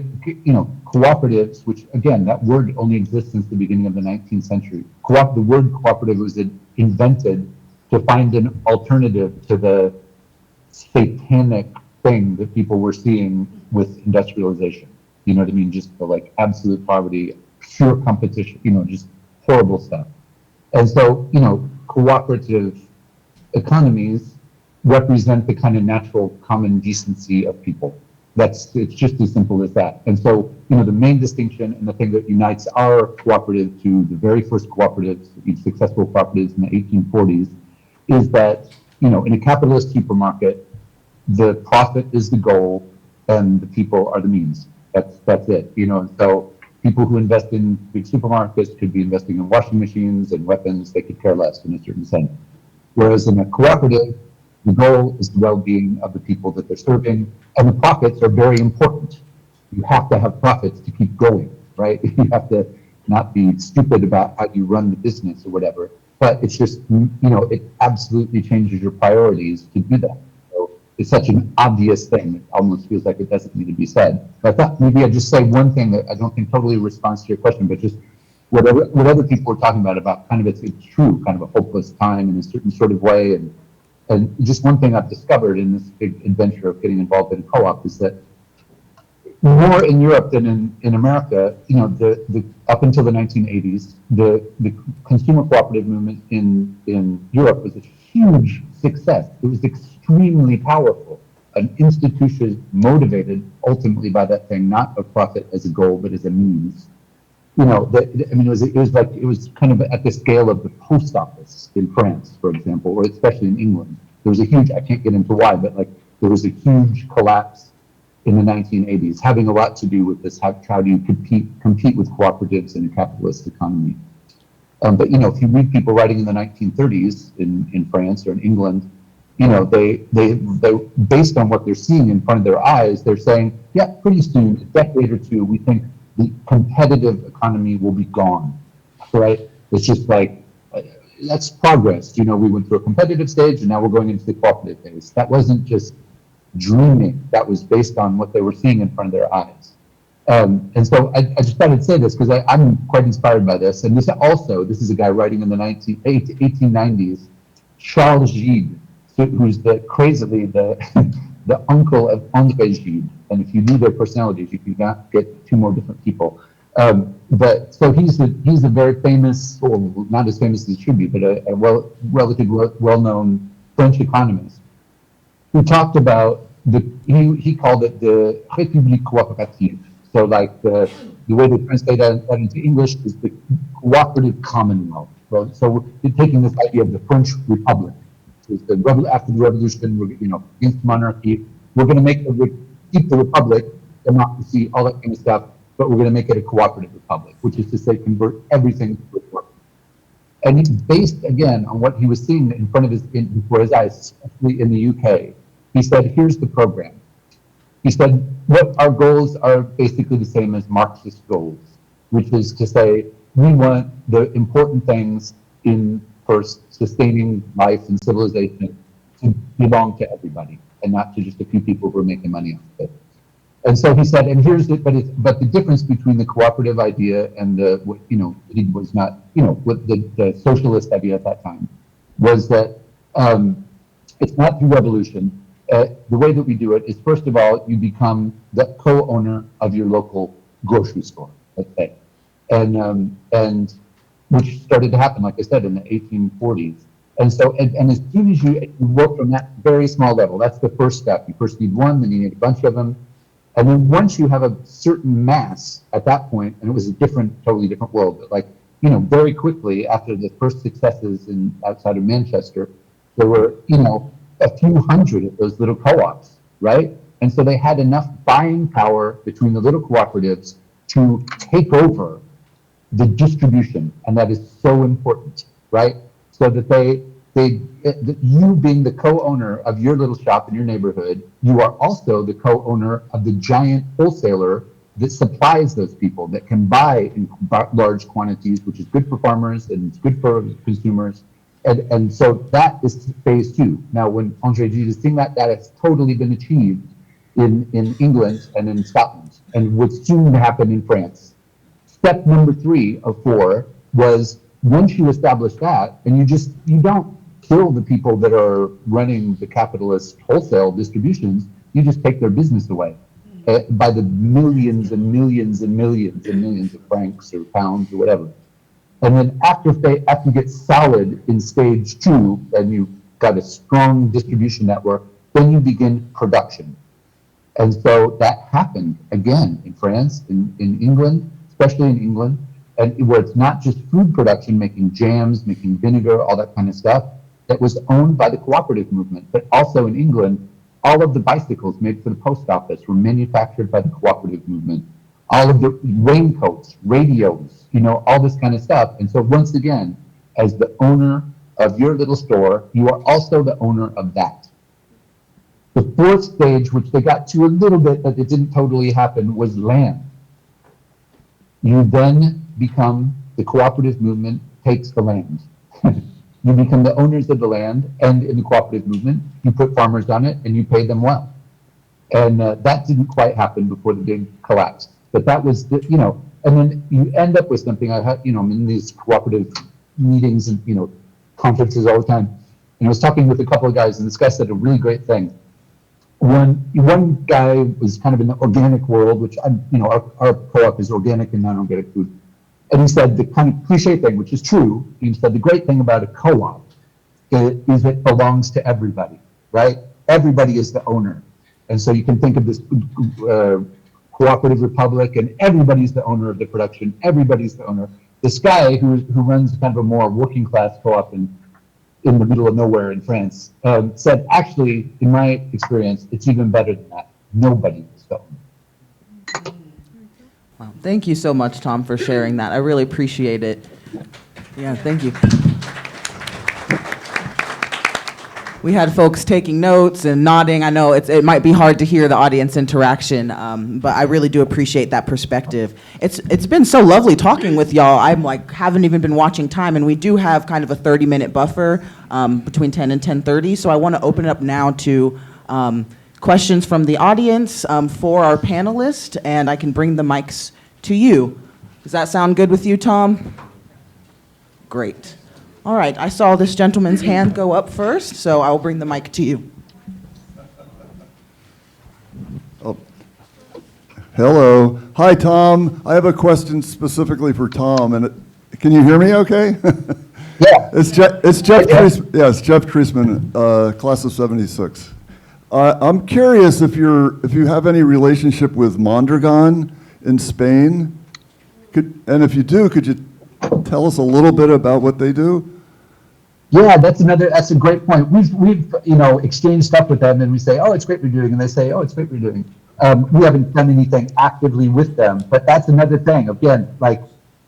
cooperatives, which again, that word only exists since the beginning of the 19th century. The word cooperative was invented to find an alternative to the satanic thing that people were seeing with industrialization. You know what I mean? Just the absolute poverty, pure competition, just horrible stuff. And so, cooperative economies represent the kind of natural common decency of people. It's just as simple as that. And so, the main distinction and the thing that unites our cooperative to the very first cooperatives, successful cooperatives in the 1840s, is that, in a capitalist supermarket, the profit is the goal and the people are the means. That's it. And so people who invest in big supermarkets could be investing in washing machines and weapons. They could care less in a certain sense. Whereas in a cooperative, the goal is the well-being of the people that they're serving, and the profits are very important. You have to have profits to keep going, right? You have to not be stupid about how you run the business or whatever. But it's just, it absolutely changes your priorities to do that. So it's such an obvious thing. It almost feels like it doesn't need to be said. But I thought maybe I'd just say one thing that I don't think totally responds to your question, but just what other people were talking about kind of it's true, kind of a hopeless time in a certain sort of way. And just one thing I've discovered in this big adventure of getting involved in co-op is that more in Europe than in America, up until the 1980s, the consumer cooperative movement in Europe was a huge success. It was extremely powerful. An institution motivated ultimately by that thing, not a profit as a goal, but as a means. It was kind of at the scale of the post office in France, for example, or especially in England. There was a huge, I can't get into why, but there was a huge collapse in the 1980s, having a lot to do with this, how do you compete with cooperatives in a capitalist economy. But if you read people writing in the 1930s in France or in England, they based on what they're seeing in front of their eyes, they're saying, yeah, pretty soon, a decade or two, we think the competitive economy will be gone, right? It's just that's progress. We went through a competitive stage and now we're going into the cooperative phase. That wasn't just dreaming. That was based on what they were seeing in front of their eyes. And so I just thought I'd say this because I'm quite inspired by this. And this is a guy writing in the 1890s, Charles Gide, who's crazily the uncle of André Gide. And if you knew their personalities, you could not get two more different people. But so he's a very famous, or not as famous as he should be, but a relatively well-known French economist who talked about he called it the République coopérative. So the way they translate that into English is the cooperative commonwealth. So we're taking this idea of the French Republic. So after the revolution, we're against monarchy. We're going to keep the republic, democracy, all that kind of stuff, but we're going to make it a cooperative republic, which is to say convert everything to a cooperative. And he based, again, on what he was seeing in front of before his eyes, especially in the UK. He said, here's the program. He said, what our goals are basically the same as Marxist goals, which is to say, we want the important things in first sustaining life and civilization to belong to everybody and not to just a few people who are making money off of it. And so he said, and here's but the difference between the cooperative idea and it was not, what the socialist idea at that time was that it's not through revolution. The way that we do it is, first of all, you become the co-owner of your local grocery store, let's say. And which started to happen, like I said, in the 1840s. And so, and as soon as you work from that very small level, that's the first step. You first need one, then you need a bunch of them. And then once you have a certain mass at that point, and it was a totally different world, but very quickly after the first successes outside of Manchester, there were, a few hundred of those little co-ops, right? And so they had enough buying power between the little cooperatives to take over the distribution, and that is so important, right? So that you being the co-owner of your little shop in your neighborhood, you are also the co-owner of the giant wholesaler that supplies those people that can buy in large quantities, which is good for farmers and it's good for consumers. And so that is phase two. Now, when Andre Gide is saying that, that has totally been achieved in England and in Scotland, and would soon happen in France. Step number 3 of 4 was, once you establish that, and you don't kill the people that are running the capitalist wholesale distributions, you just take their business away by the millions and millions and millions and millions of francs or pounds or whatever. And then after you get solid in stage 2 and you've got a strong distribution network, then you begin production. And so that happened again in France, in England, especially in England, and where it's not just food production, making jams, making vinegar, all that kind of stuff, that was owned by the cooperative movement. But also in England, all of the bicycles made for the post office were manufactured by the cooperative movement. All of the raincoats, radios, all this kind of stuff. And so once again, as the owner of your little store, you are also the owner of that. The 4th stage, which they got to a little bit, but it didn't totally happen, was land. You then become, the cooperative movement takes the land. You become the owners of the land, and in the cooperative movement, you put farmers on it and you pay them well. And that didn't quite happen before the big collapse. But that was, and then you end up with something. I'm in these cooperative meetings and, conferences all the time. And I was talking with a couple of guys, and this guy said a really great thing. One guy was kind of in the organic world, which our co-op is organic and non-organic food. And he said the kind of cliche thing, which is true. He said the great thing about a co-op is it belongs to everybody, right? Everybody is the owner. And so you can think of this cooperative republic, and everybody's the owner of the production. Everybody's the owner. This guy who runs kind of a more working class co-op in the middle of nowhere in France, said, actually, in my experience, it's even better than that. Nobody is the owner. Wow. Thank you so much, Tom, for sharing that. I really appreciate it. Yeah, thank you. We had folks taking notes and nodding. I know it might be hard to hear the audience interaction, but I really do appreciate that perspective. It's been so lovely talking with y'all. I'm haven't even been watching time, and we do have kind of a 30-minute buffer between 10 and 10:30. So I want to open it up now to questions from the audience for our panelists, and I can bring the mics to you. Does that sound good with you, Tom? Great. All right, I saw this gentleman's hand go up first, so I'll bring the mic to you. Oh. Hello. Hi, Tom. I have a question specifically for Tom, and can you hear me okay? Yeah. It's Jeff Treisman. Yeah, it's Jeff Treisman, class of 76. I'm curious if you have any relationship with Mondragon in Spain, and if you do, could you tell us a little bit about what they do? Yeah, that's a great point. We've exchanged stuff with them, and we say, oh, it's great we're doing, and they say, oh, it's great we're doing. We haven't done anything actively with them, but that's another thing. Again,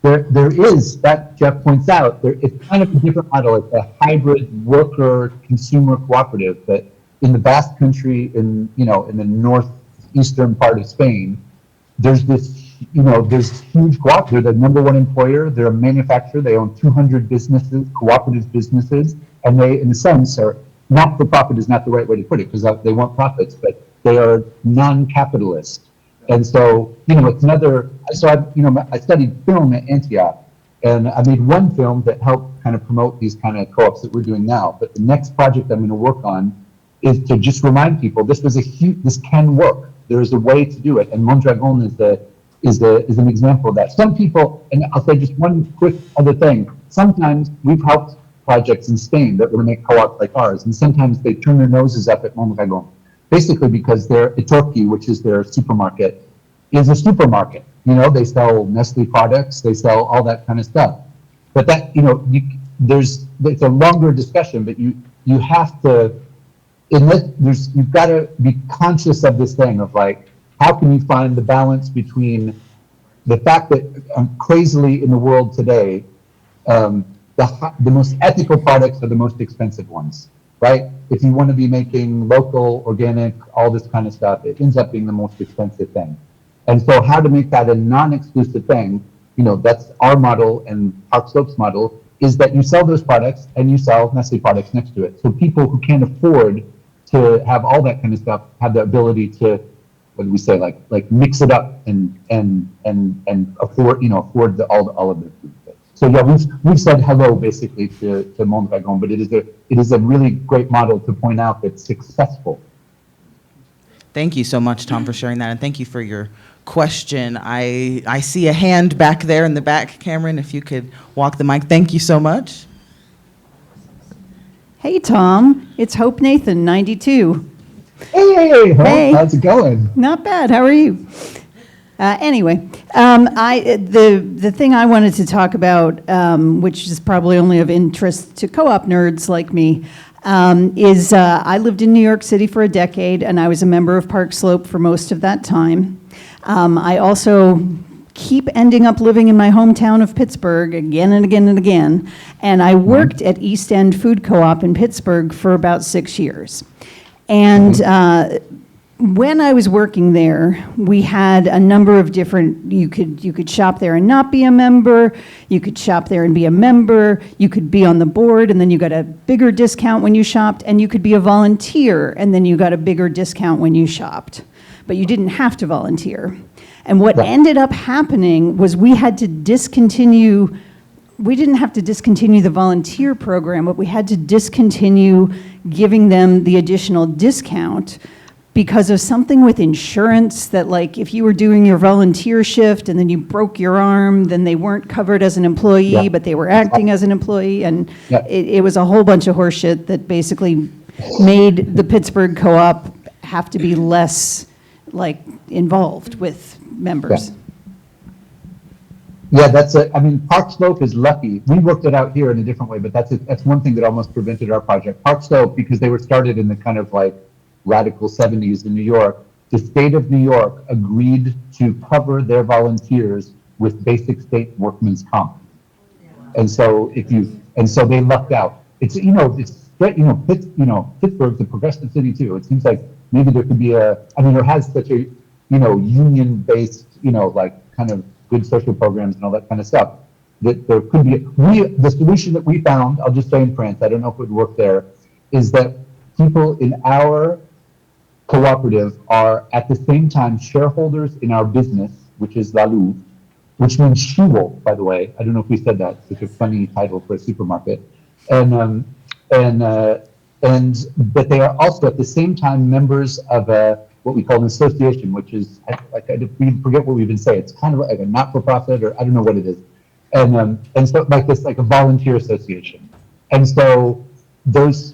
there is, that Jeff points out, it's kind of a different model. It's a hybrid worker-consumer cooperative, but in the Basque Country, in the northeastern part of Spain, there's this, there's huge co-op. They're the #1 employer. They're a manufacturer. They own 200 businesses, cooperative businesses, and they, in a sense, are not for profit is not the right way to put it, because they want profits, but they are non-capitalist. And so, it's another. So I studied film at Antioch, and I made one film that helped kind of promote these kind of co-ops that we're doing now. But the next project I'm going to work on is to just remind people this can work. There is a way to do it, and Mondragon is an example of that. Some people, and I'll say just one quick other thing, sometimes we've helped projects in Spain that want to make co-ops like ours, and sometimes they turn their noses up at Mondragon, basically because their Etorki, which is their supermarket, is a supermarket. They sell Nestle products, they sell all that kind of stuff. But that, it's a longer discussion, but you have to, you've got to be conscious of this thing of like, how can you find the balance between the fact that crazily in the world today, the most ethical products are the most expensive ones, right? If you want to be making local, organic, all this kind of stuff, it ends up being the most expensive thing. And so how to make that a non-exclusive thing, that's our model and Park Slope's model, is that you sell those products and you sell Nestle products next to it. So people who can't afford to have all that kind of stuff have the ability to, what do we say, like mix it up and afford, afford all of the food. So yeah, we've said hello basically to Mondragon, but it is a really great model to point out that's successful. Thank you so much, Tom, for sharing that, and thank you for your question. I see a hand back there in the back, Cameron, if you could walk the mic. Thank you so much. Hey, Tom. It's Hope Nathan, 92. Hey, Hope, Hey. How's it going? Not bad. How are you? Anyway, the thing I wanted to talk about, which is probably only of interest to co-op nerds like me, is I lived in New York City for a decade, and I was a member of Park Slope for most of that time. I also keep ending up living in my hometown of Pittsburgh again and again and again, and I worked at East End Food Co-op in Pittsburgh for about 6 years. And when I was working there, we had a number of different, you could shop there and not be a member, you could shop there and be a member, you could be on the board and then you got a bigger discount when you shopped, and you could be a volunteer and then you got a bigger discount when you shopped. But you didn't have to volunteer. And what ended up happening was we didn't have to discontinue the volunteer program, but we had to discontinue giving them the additional discount because of something with insurance that, like, if you were doing your volunteer shift and then you broke your arm, then they weren't covered as an employee, but they were acting as an employee, and it was a whole bunch of horseshit that basically made the Pittsburgh Co-op have to be less, involved with members. Yeah, Park Slope is lucky. We worked it out here in a different way, but that's one thing that almost prevented our project. Park Slope, because they were started in the kind of radical 70s in New York, the state of New York agreed to cover their volunteers with basic state workman's comp. And so they lucked out. Pittsburgh's a progressive city too. It seems like maybe there could be there has such a, union-based, kind of good social programs and all that kind of stuff, that there could be, the solution that we found, I'll just say in France, I don't know if it would work there, is that people in our cooperative are at the same time shareholders in our business, which is La Louve, which means she-wolf, by the way. I don't know if we said that. It's such a funny title for a supermarket. But they are also at the same time members of what we call an association, which is, we forget what we even say. It's kind of like a not-for-profit, or I don't know what it is. And so like a volunteer association. And so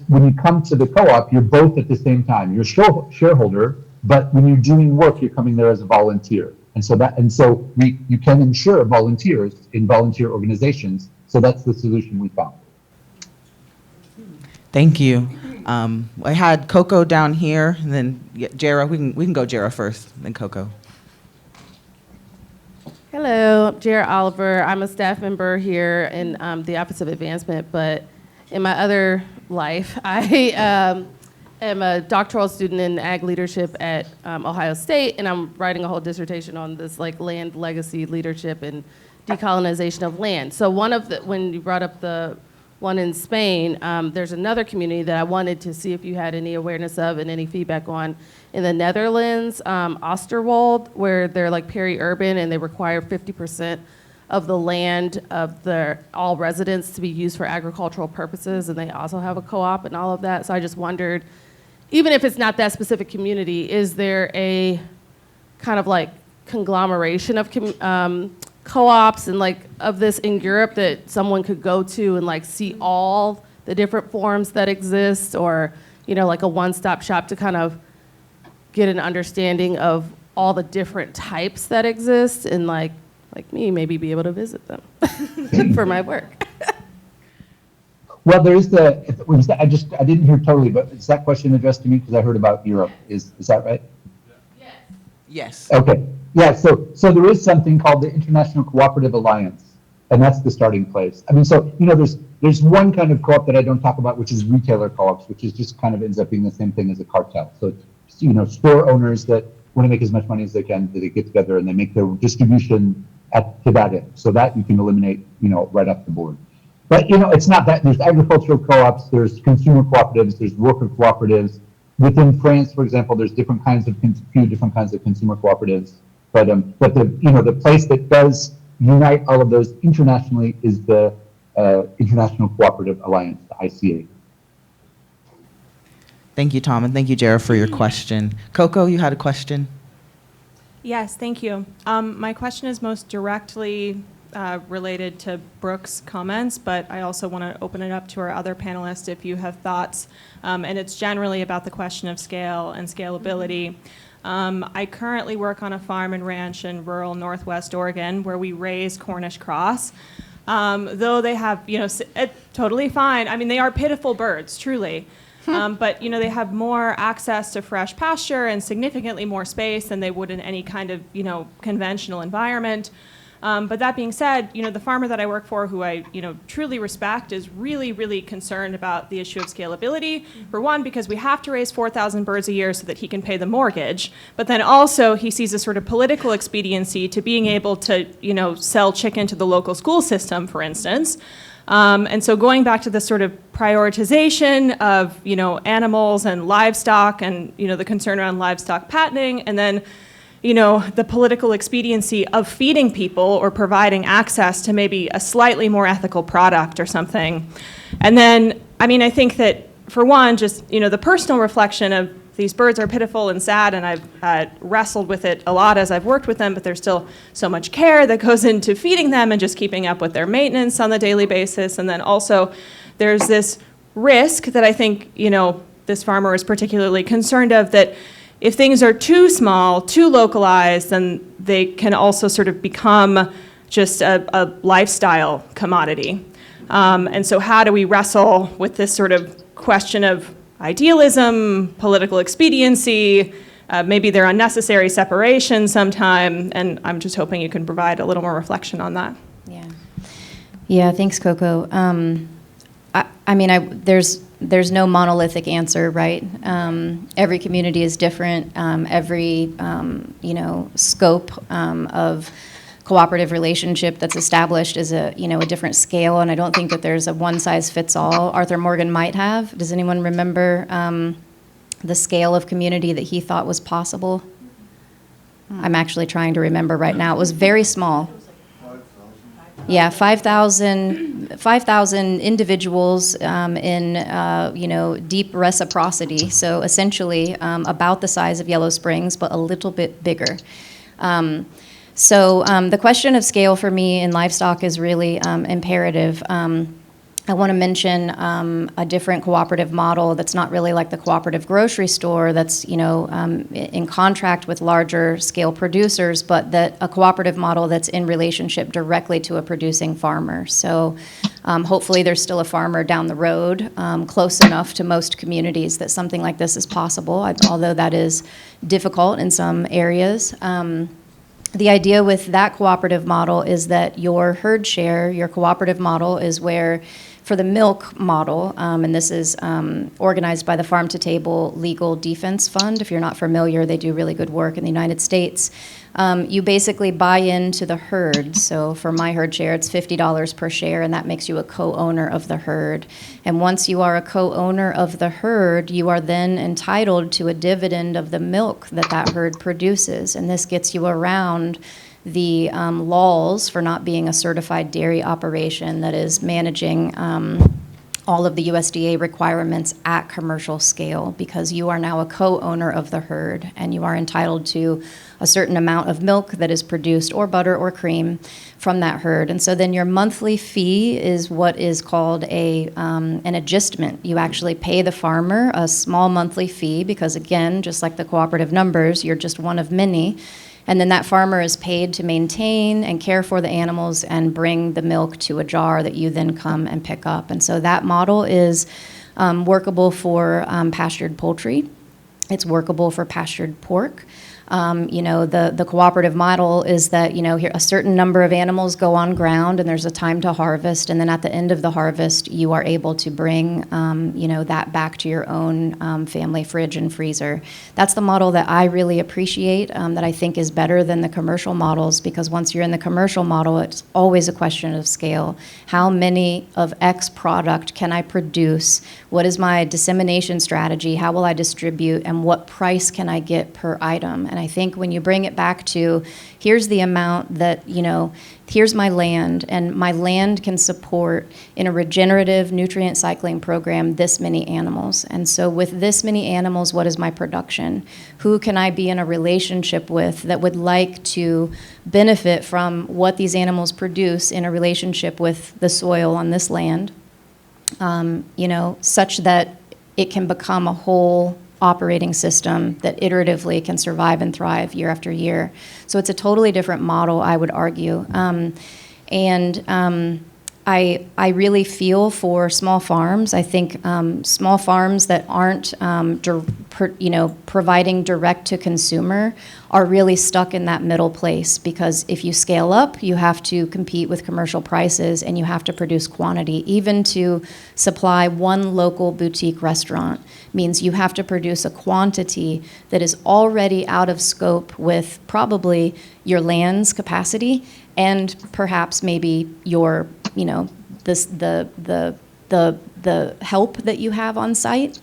when you come to the co-op, you're both at the same time. You're a shareholder, but when you're doing work, you're coming there as a volunteer. And so you can insure volunteers in volunteer organizations. So that's the solution we found. Thank you. I had Coco down here, and then Jara. We can go Jara first, then Coco. Hello, Jara Oliver. I'm a staff member here in the Office of Advancement, but in my other life, I am a doctoral student in ag leadership at Ohio State, and I'm writing a whole dissertation on this land legacy leadership and decolonization of land. So when you brought up the one in Spain, there's another community that I wanted to see if you had any awareness of and any feedback on in the Netherlands, Oosterwolde, where they're peri-urban and they require 50% of the land of all residents to be used for agricultural purposes, and they also have a co-op and all of that. So I just wondered, even if it's not that specific community, is there a kind of conglomeration of co-ops and of this in Europe that someone could go to and see all the different forms that exist, or a one-stop shop to kind of get an understanding of all the different types that exist, and like me maybe be able to visit them for my work. Well, there is I didn't hear totally, but is that question addressed to me? Because I heard about Europe. Is that right? Yes. Okay. Yeah, so there is something called the International Cooperative Alliance, and that's the starting place. I mean, so, there's one kind of co-op that I don't talk about, which is retailer co-ops, which is just kind of ends up being the same thing as a cartel. So, it's, store owners that want to make as much money as they can, they get together and they make their distribution to that end. So that you can eliminate, right off the board. But, it's not that. There's agricultural co-ops, there's consumer cooperatives, there's worker cooperatives. Within France, for example, there's few different kinds of consumer cooperatives. But the place that does unite all of those internationally is the International Cooperative Alliance, the ICA. Thank you, Tom, and thank you, Jara, for your question. Coco, you had a question? Yes, thank you. My question is most directly related to Brooke's comments, but I also want to open it up to our other panelists if you have thoughts. And it's generally about the question of scale and scalability. I currently work on a farm and ranch in rural Northwest Oregon where we raise Cornish cross. Though they have, totally fine. I mean, they are pitiful birds, truly. But, they have more access to fresh pasture and significantly more space than they would in any kind of, conventional environment. But that being said, the farmer that I work for, who I, truly respect, is really, really concerned about the issue of scalability. For one, because we have to raise 4,000 birds a year so that he can pay the mortgage. But then also he sees a sort of political expediency to being able to, sell chicken to the local school system, for instance. And so going back to the sort of prioritization of, animals and livestock and, the concern around livestock patenting, and then the political expediency of feeding people or providing access to maybe a slightly more ethical product or something. And then, I think that, for one, just, the personal reflection of these birds are pitiful and sad, and I've wrestled with it a lot as I've worked with them, but there's still so much care that goes into feeding them and just keeping up with their maintenance on the daily basis. And then also, there's this risk that I think, this farmer is particularly concerned of, that if things are too small, too localized, then they can also sort of become just a lifestyle commodity. And so how do we wrestle with this sort of question of idealism, political expediency, maybe their unnecessary separation sometime, and I'm just hoping you can provide a little more reflection on that. Yeah, thanks, Coco. There's no monolithic answer, right? Every community is different. Every scope of cooperative relationship that's established is a different scale, and I don't think that there's a one-size-fits-all. Arthur Morgan might have. Does anyone remember the scale of community that he thought was possible? I'm actually trying to remember right now. It was very small. Yeah, 5,000 individuals in deep reciprocity. So essentially about the size of Yellow Springs, but a little bit bigger. So the question of scale for me in livestock is really imperative. I want to mention a different cooperative model that's not really like the cooperative grocery store that's in contract with larger scale producers, but that a cooperative model that's in relationship directly to a producing farmer. So hopefully there's still a farmer down the road, close enough to most communities that something like this is possible, although that is difficult in some areas. The idea with that cooperative model is that your herd share, your cooperative model, is where, for the milk model, and this is organized by the Farm to Table Legal Defense Fund. If you're not familiar, they do really good work in the United States. You basically buy into the herd. So for my herd share, it's $50 per share, and that makes you a co-owner of the herd. And once you are a co-owner of the herd, you are then entitled to a dividend of the milk that herd produces. And this gets you around the laws for not being a certified dairy operation that is managing all of the USDA requirements at commercial scale, because you are now a co-owner of the herd and you are entitled to a certain amount of milk that is produced, or butter or cream, from that herd. And so then your monthly fee is what is called an adjustment. You actually pay the farmer a small monthly fee because, again, just like the cooperative numbers, you're just one of many. And then that farmer is paid to maintain and care for the animals and bring the milk to a jar that you then come and pick up. And so that model is workable for pastured poultry. It's workable for pastured pork. The cooperative model is that, here a certain number of animals go on ground and there's a time to harvest, and then at the end of the harvest, you are able to bring, that back to your own family fridge and freezer. That's the model that I really appreciate, that I think is better than the commercial models, because once you're in the commercial model, it's always a question of scale. How many of X product can I produce? What is my dissemination strategy? How will I distribute? And what price can I get per item? And I think when you bring it back to, here's the amount that, here's my land, and my land can support, in a regenerative nutrient cycling program, this many animals. And so with this many animals, what is my production? Who can I be in a relationship with that would like to benefit from what these animals produce in a relationship with the soil on this land, such that it can become a whole operating system that iteratively can survive and thrive year after year. So it's a totally different model, I would argue. I really feel for small farms. I think small farms that aren't, providing direct to consumer are really stuck in that middle place, because if you scale up, you have to compete with commercial prices and you have to produce quantity. Even to supply one local boutique restaurant means you have to produce a quantity that is already out of scope with probably your land's capacity and perhaps maybe your, the help that you have on site.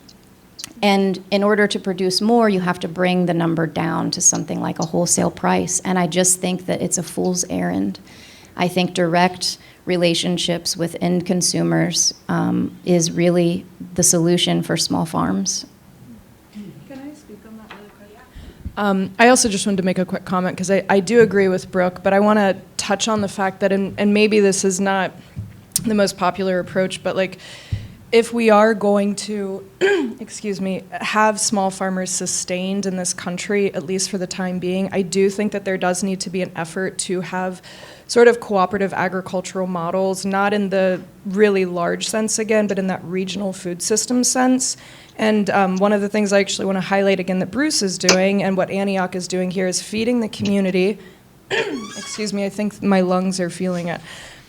And in order to produce more, you have to bring the number down to something like a wholesale price. And I just think that it's a fool's errand. I think direct relationships with end consumers is really the solution for small farms. Can I speak on that really quick? I also just wanted to make a quick comment, because I do agree with Brooke, but I want to touch on the fact that, and maybe this is not the most popular approach, but if we are going to, have small farmers sustained in this country, at least for the time being, I do think that there does need to be an effort to have sort of cooperative agricultural models, not in the really large sense again, but in that regional food system sense. And one of the things I actually want to highlight again that Bruce is doing and what Antioch is doing here is feeding the community. I think my lungs are feeling it.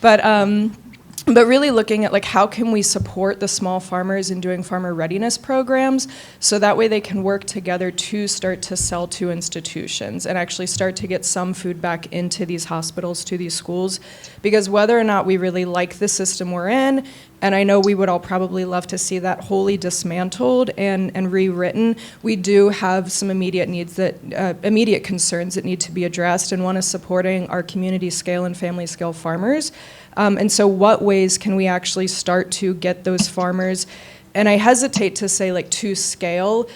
But really looking at how can we support the small farmers in doing farmer readiness programs, so that way they can work together to start to sell to institutions and actually start to get some food back into these hospitals, to these schools. Because whether or not we really like the system we're in, and I know we would all probably love to see that wholly dismantled and rewritten, we do have some immediate needs that, immediate concerns that need to be addressed, and one is supporting our community scale and family scale farmers. And so what ways can we actually start to get those farmers, and I hesitate to say to scale,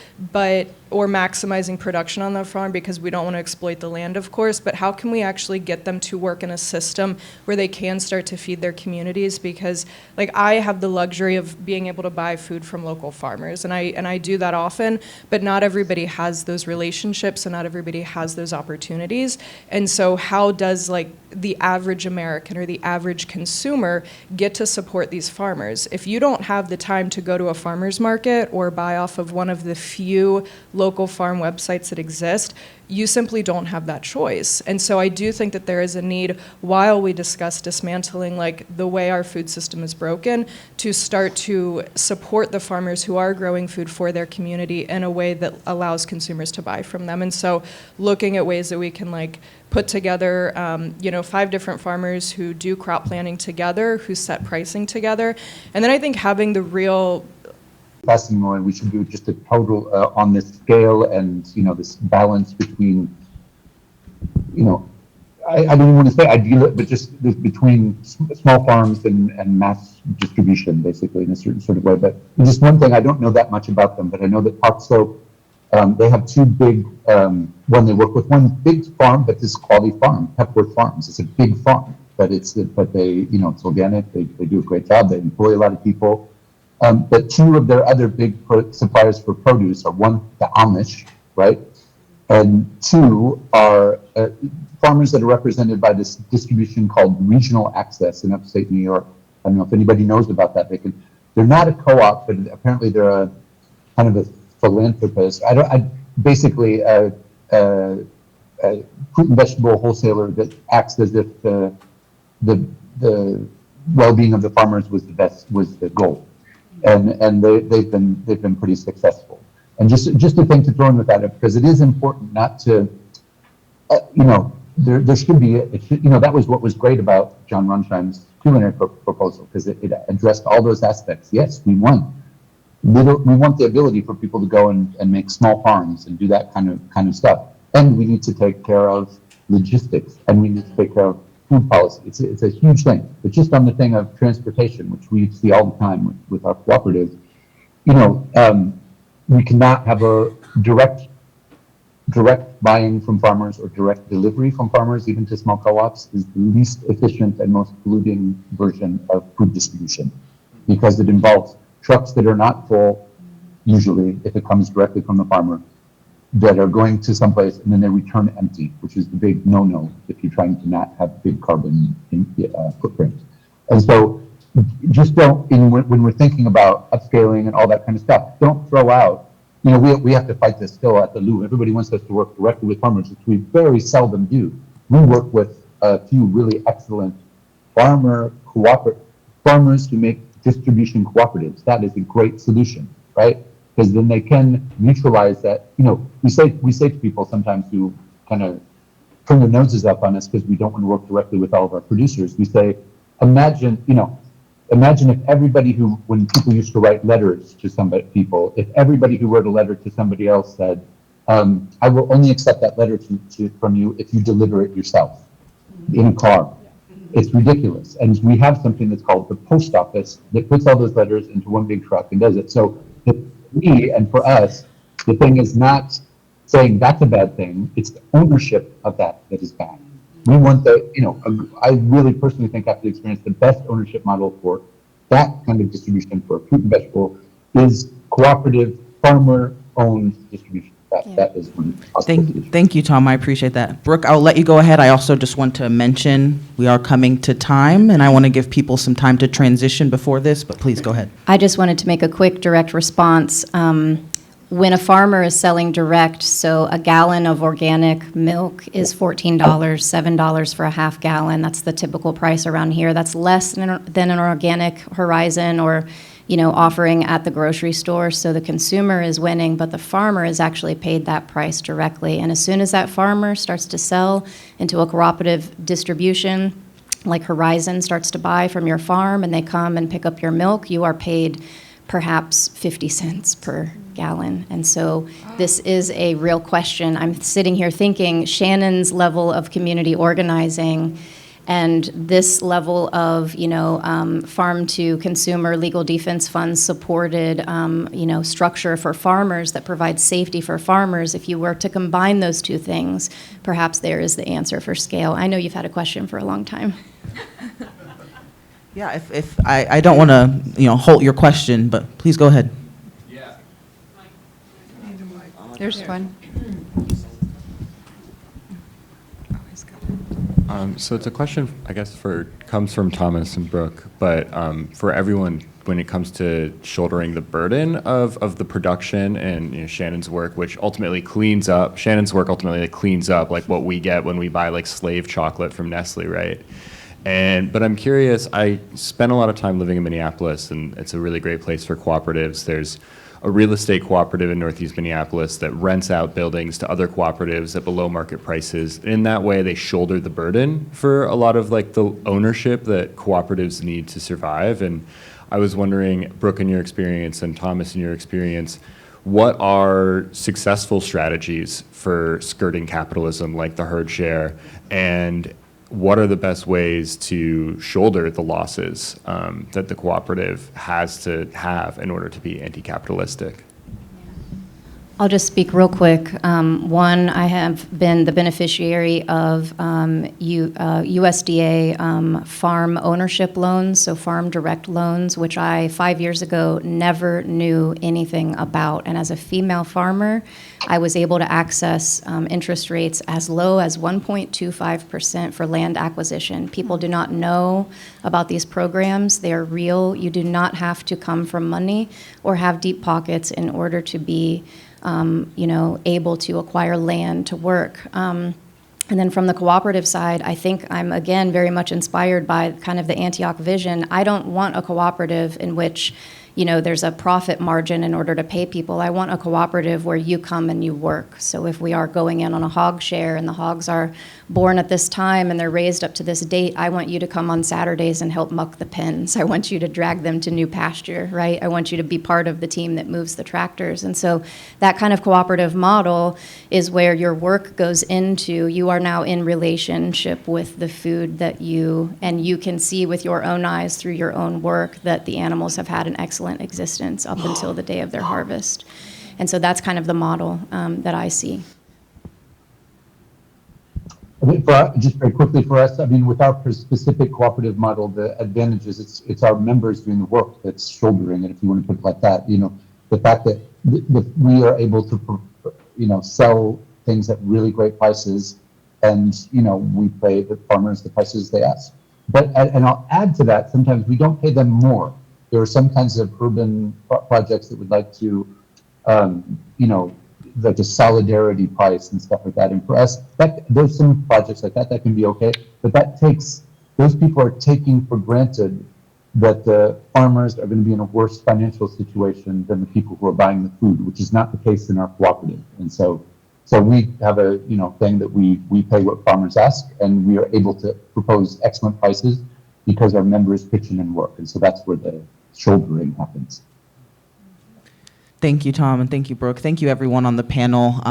or maximizing production on the farm, because we don't want to exploit the land, of course, but how can we actually get them to work in a system where they can start to feed their communities? Because I have the luxury of being able to buy food from local farmers, and I do that often, but not everybody has those relationships and not everybody has those opportunities. And so how does the average American or the average consumer get to support these farmers? If you don't have the time to go to a farmer's market or buy off of one of the few local farm websites that exist, you simply don't have that choice. And so I do think that there is a need, while we discuss dismantling the way our food system is broken, to start to support the farmers who are growing food for their community in a way that allows consumers to buy from them. And so looking at ways that we can put together 5 different farmers who do crop planning together, who set pricing together. And then I think having the real More, and we should do just a total on this scale and this balance between I don't even want to say ideal, but just between small farms and mass distribution, basically, in a certain sort of way. But just one thing, I don't know that much about them, but I know that Toxo, they have 2 big, they work with one big farm, but this quality farm, Pepworth Farms. It's a big farm, but they, it's organic. They do a great job. They employ a lot of people. But 2 of their other big suppliers for produce are, one, the Amish, right? And two are farmers that are represented by this distribution called regional access in upstate New York. I don't know if anybody knows about that. They're not a co-op, but apparently they're a kind of a philanthropist. Basically a fruit and vegetable wholesaler that acts as if the well-being of the farmers was the goal, and they've been pretty successful. And just a thing to throw in with that, because it is important not to, there should be, that was what was great about John Ronsheim's culinary proposal, because it addressed all those aspects. Yes, we want the ability for people to go and make small farms and do that kind of stuff. And we need to take care of logistics, and we need to take care of food policy. It's a huge thing. But just on the thing of transportation, which we see all the time with our cooperatives, we cannot have a direct buying from farmers or direct delivery from farmers, even to small co-ops, is the least efficient and most polluting version of food distribution, because it involves trucks that are not full, usually, if it comes directly from the farmer, that are going to someplace and then they return empty, which is the big no-no if you're trying to not have big carbon footprint. And so just don't, when we're thinking about upscaling and all that kind of stuff, don't throw out, we have to fight this still at the Louvre. Everybody wants us to work directly with farmers, which we very seldom do. We work with a few really excellent farmers who make distribution cooperatives. That is a great solution, right? Because then they can neutralize that. We say to people sometimes who kind of turn their noses up on us because we don't want to work directly with all of our producers. We say, imagine if everybody when people used to write letters to people, if everybody who wrote a letter to somebody else said, I will only accept that letter from you if you deliver it yourself in a car. It's ridiculous. And we have something that's called the post office that puts all those letters into one big truck and does it. So for us, the thing is not saying that's a bad thing. It's the ownership of that is bad. We want I really personally think after the experience, the best ownership model for that kind of distribution for fruit and vegetable is cooperative, farmer-owned distribution. That is one. Thank you, Tom. I appreciate that. Brooke, I'll let you go ahead. I also just want to mention we are coming to time, and I want to give people some time to transition before this, but please go ahead. I just wanted to make a quick direct response. When a farmer is selling direct, so a gallon of organic milk is $14, $7 for a half gallon. That's the typical price around here. That's less than an organic Horizon or offering at the grocery store. So the consumer is winning, but the farmer is actually paid that price directly. And as soon as that farmer starts to sell into a cooperative distribution, like Horizon starts to buy from your farm and they come and pick up your milk, you are paid perhaps 50 cents per gallon. And so this is a real question. I'm sitting here thinking Shannon's level of community organizing and this level of, farm to consumer legal defense funds supported, structure for farmers that provides safety for farmers. If you were to combine those two things, perhaps there is the answer for scale. I know you've had a question for a long time. Yeah, if I don't want to, halt your question, but please go ahead. Yeah. There's one. So it's a question, I guess, comes from Thomas and Brooke, but for everyone, when it comes to shouldering the burden of the production and Shannon's work, which ultimately cleans up like what we get when we buy like slave chocolate from Nestle, right? But I'm curious, I spent a lot of time living in Minneapolis, and it's a really great place for cooperatives. There's a real estate cooperative in Northeast Minneapolis that rents out buildings to other cooperatives at below market prices. In that way, they shoulder the burden for a lot of like the ownership that cooperatives need to survive. And I was wondering, Brooke, in your experience, and Thomas, in your experience, what are successful strategies for skirting capitalism like the herd share, and what are the best ways to shoulder the losses that the cooperative has to have in order to be anti-capitalistic? I'll just speak real quick. One, I have been the beneficiary of USDA farm ownership loans, so farm direct loans, which I 5 years ago never knew anything about. And as a female farmer, I was able to access interest rates as low as 1.25% for land acquisition. People do not know about these programs. They are real. You do not have to come from money or have deep pockets in order to be able to acquire land to work. And then from the cooperative side, I think I'm, again, very much inspired by kind of the Antioch vision. I don't want a cooperative in which, there's a profit margin in order to pay people. I want a cooperative where you come and you work. So if we are going in on a hog share and the hogs are born at this time and they're raised up to this date, I want you to come on Saturdays and help muck the pens. I want you to drag them to new pasture, right? I want you to be part of the team that moves the tractors. And so that kind of cooperative model is where your work goes into, you are now in relationship with the food that you can see with your own eyes through your own work that the animals have had an excellent existence up until the day of their harvest. And so that's kind of the model that I see. I mean, just very quickly for us, with our specific cooperative model, the advantage is it's our members doing the work that's shouldering it, if you want to put it like that. The fact that we are able to, sell things at really great prices, and we pay the farmers the prices they ask. And I'll add to that, sometimes we don't pay them more. There are some kinds of urban projects that would like to, like a solidarity price and stuff like that. And for us, there's some projects like that can be okay, but those people are taking for granted that the farmers are going to be in a worse financial situation than the people who are buying the food, which is not the case in our cooperative. And so we have a thing that we pay what farmers ask, and we are able to propose excellent prices because our members pitch in and work. And so that's where the shouldering happens. Thank you, Tom, and thank you, Brooke. Thank you, everyone on the panel.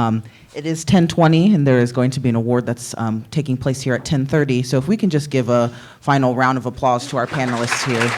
It is 10:20, and there is going to be an award that's taking place here at 10:30. So if we can just give a final round of applause to our panelists here.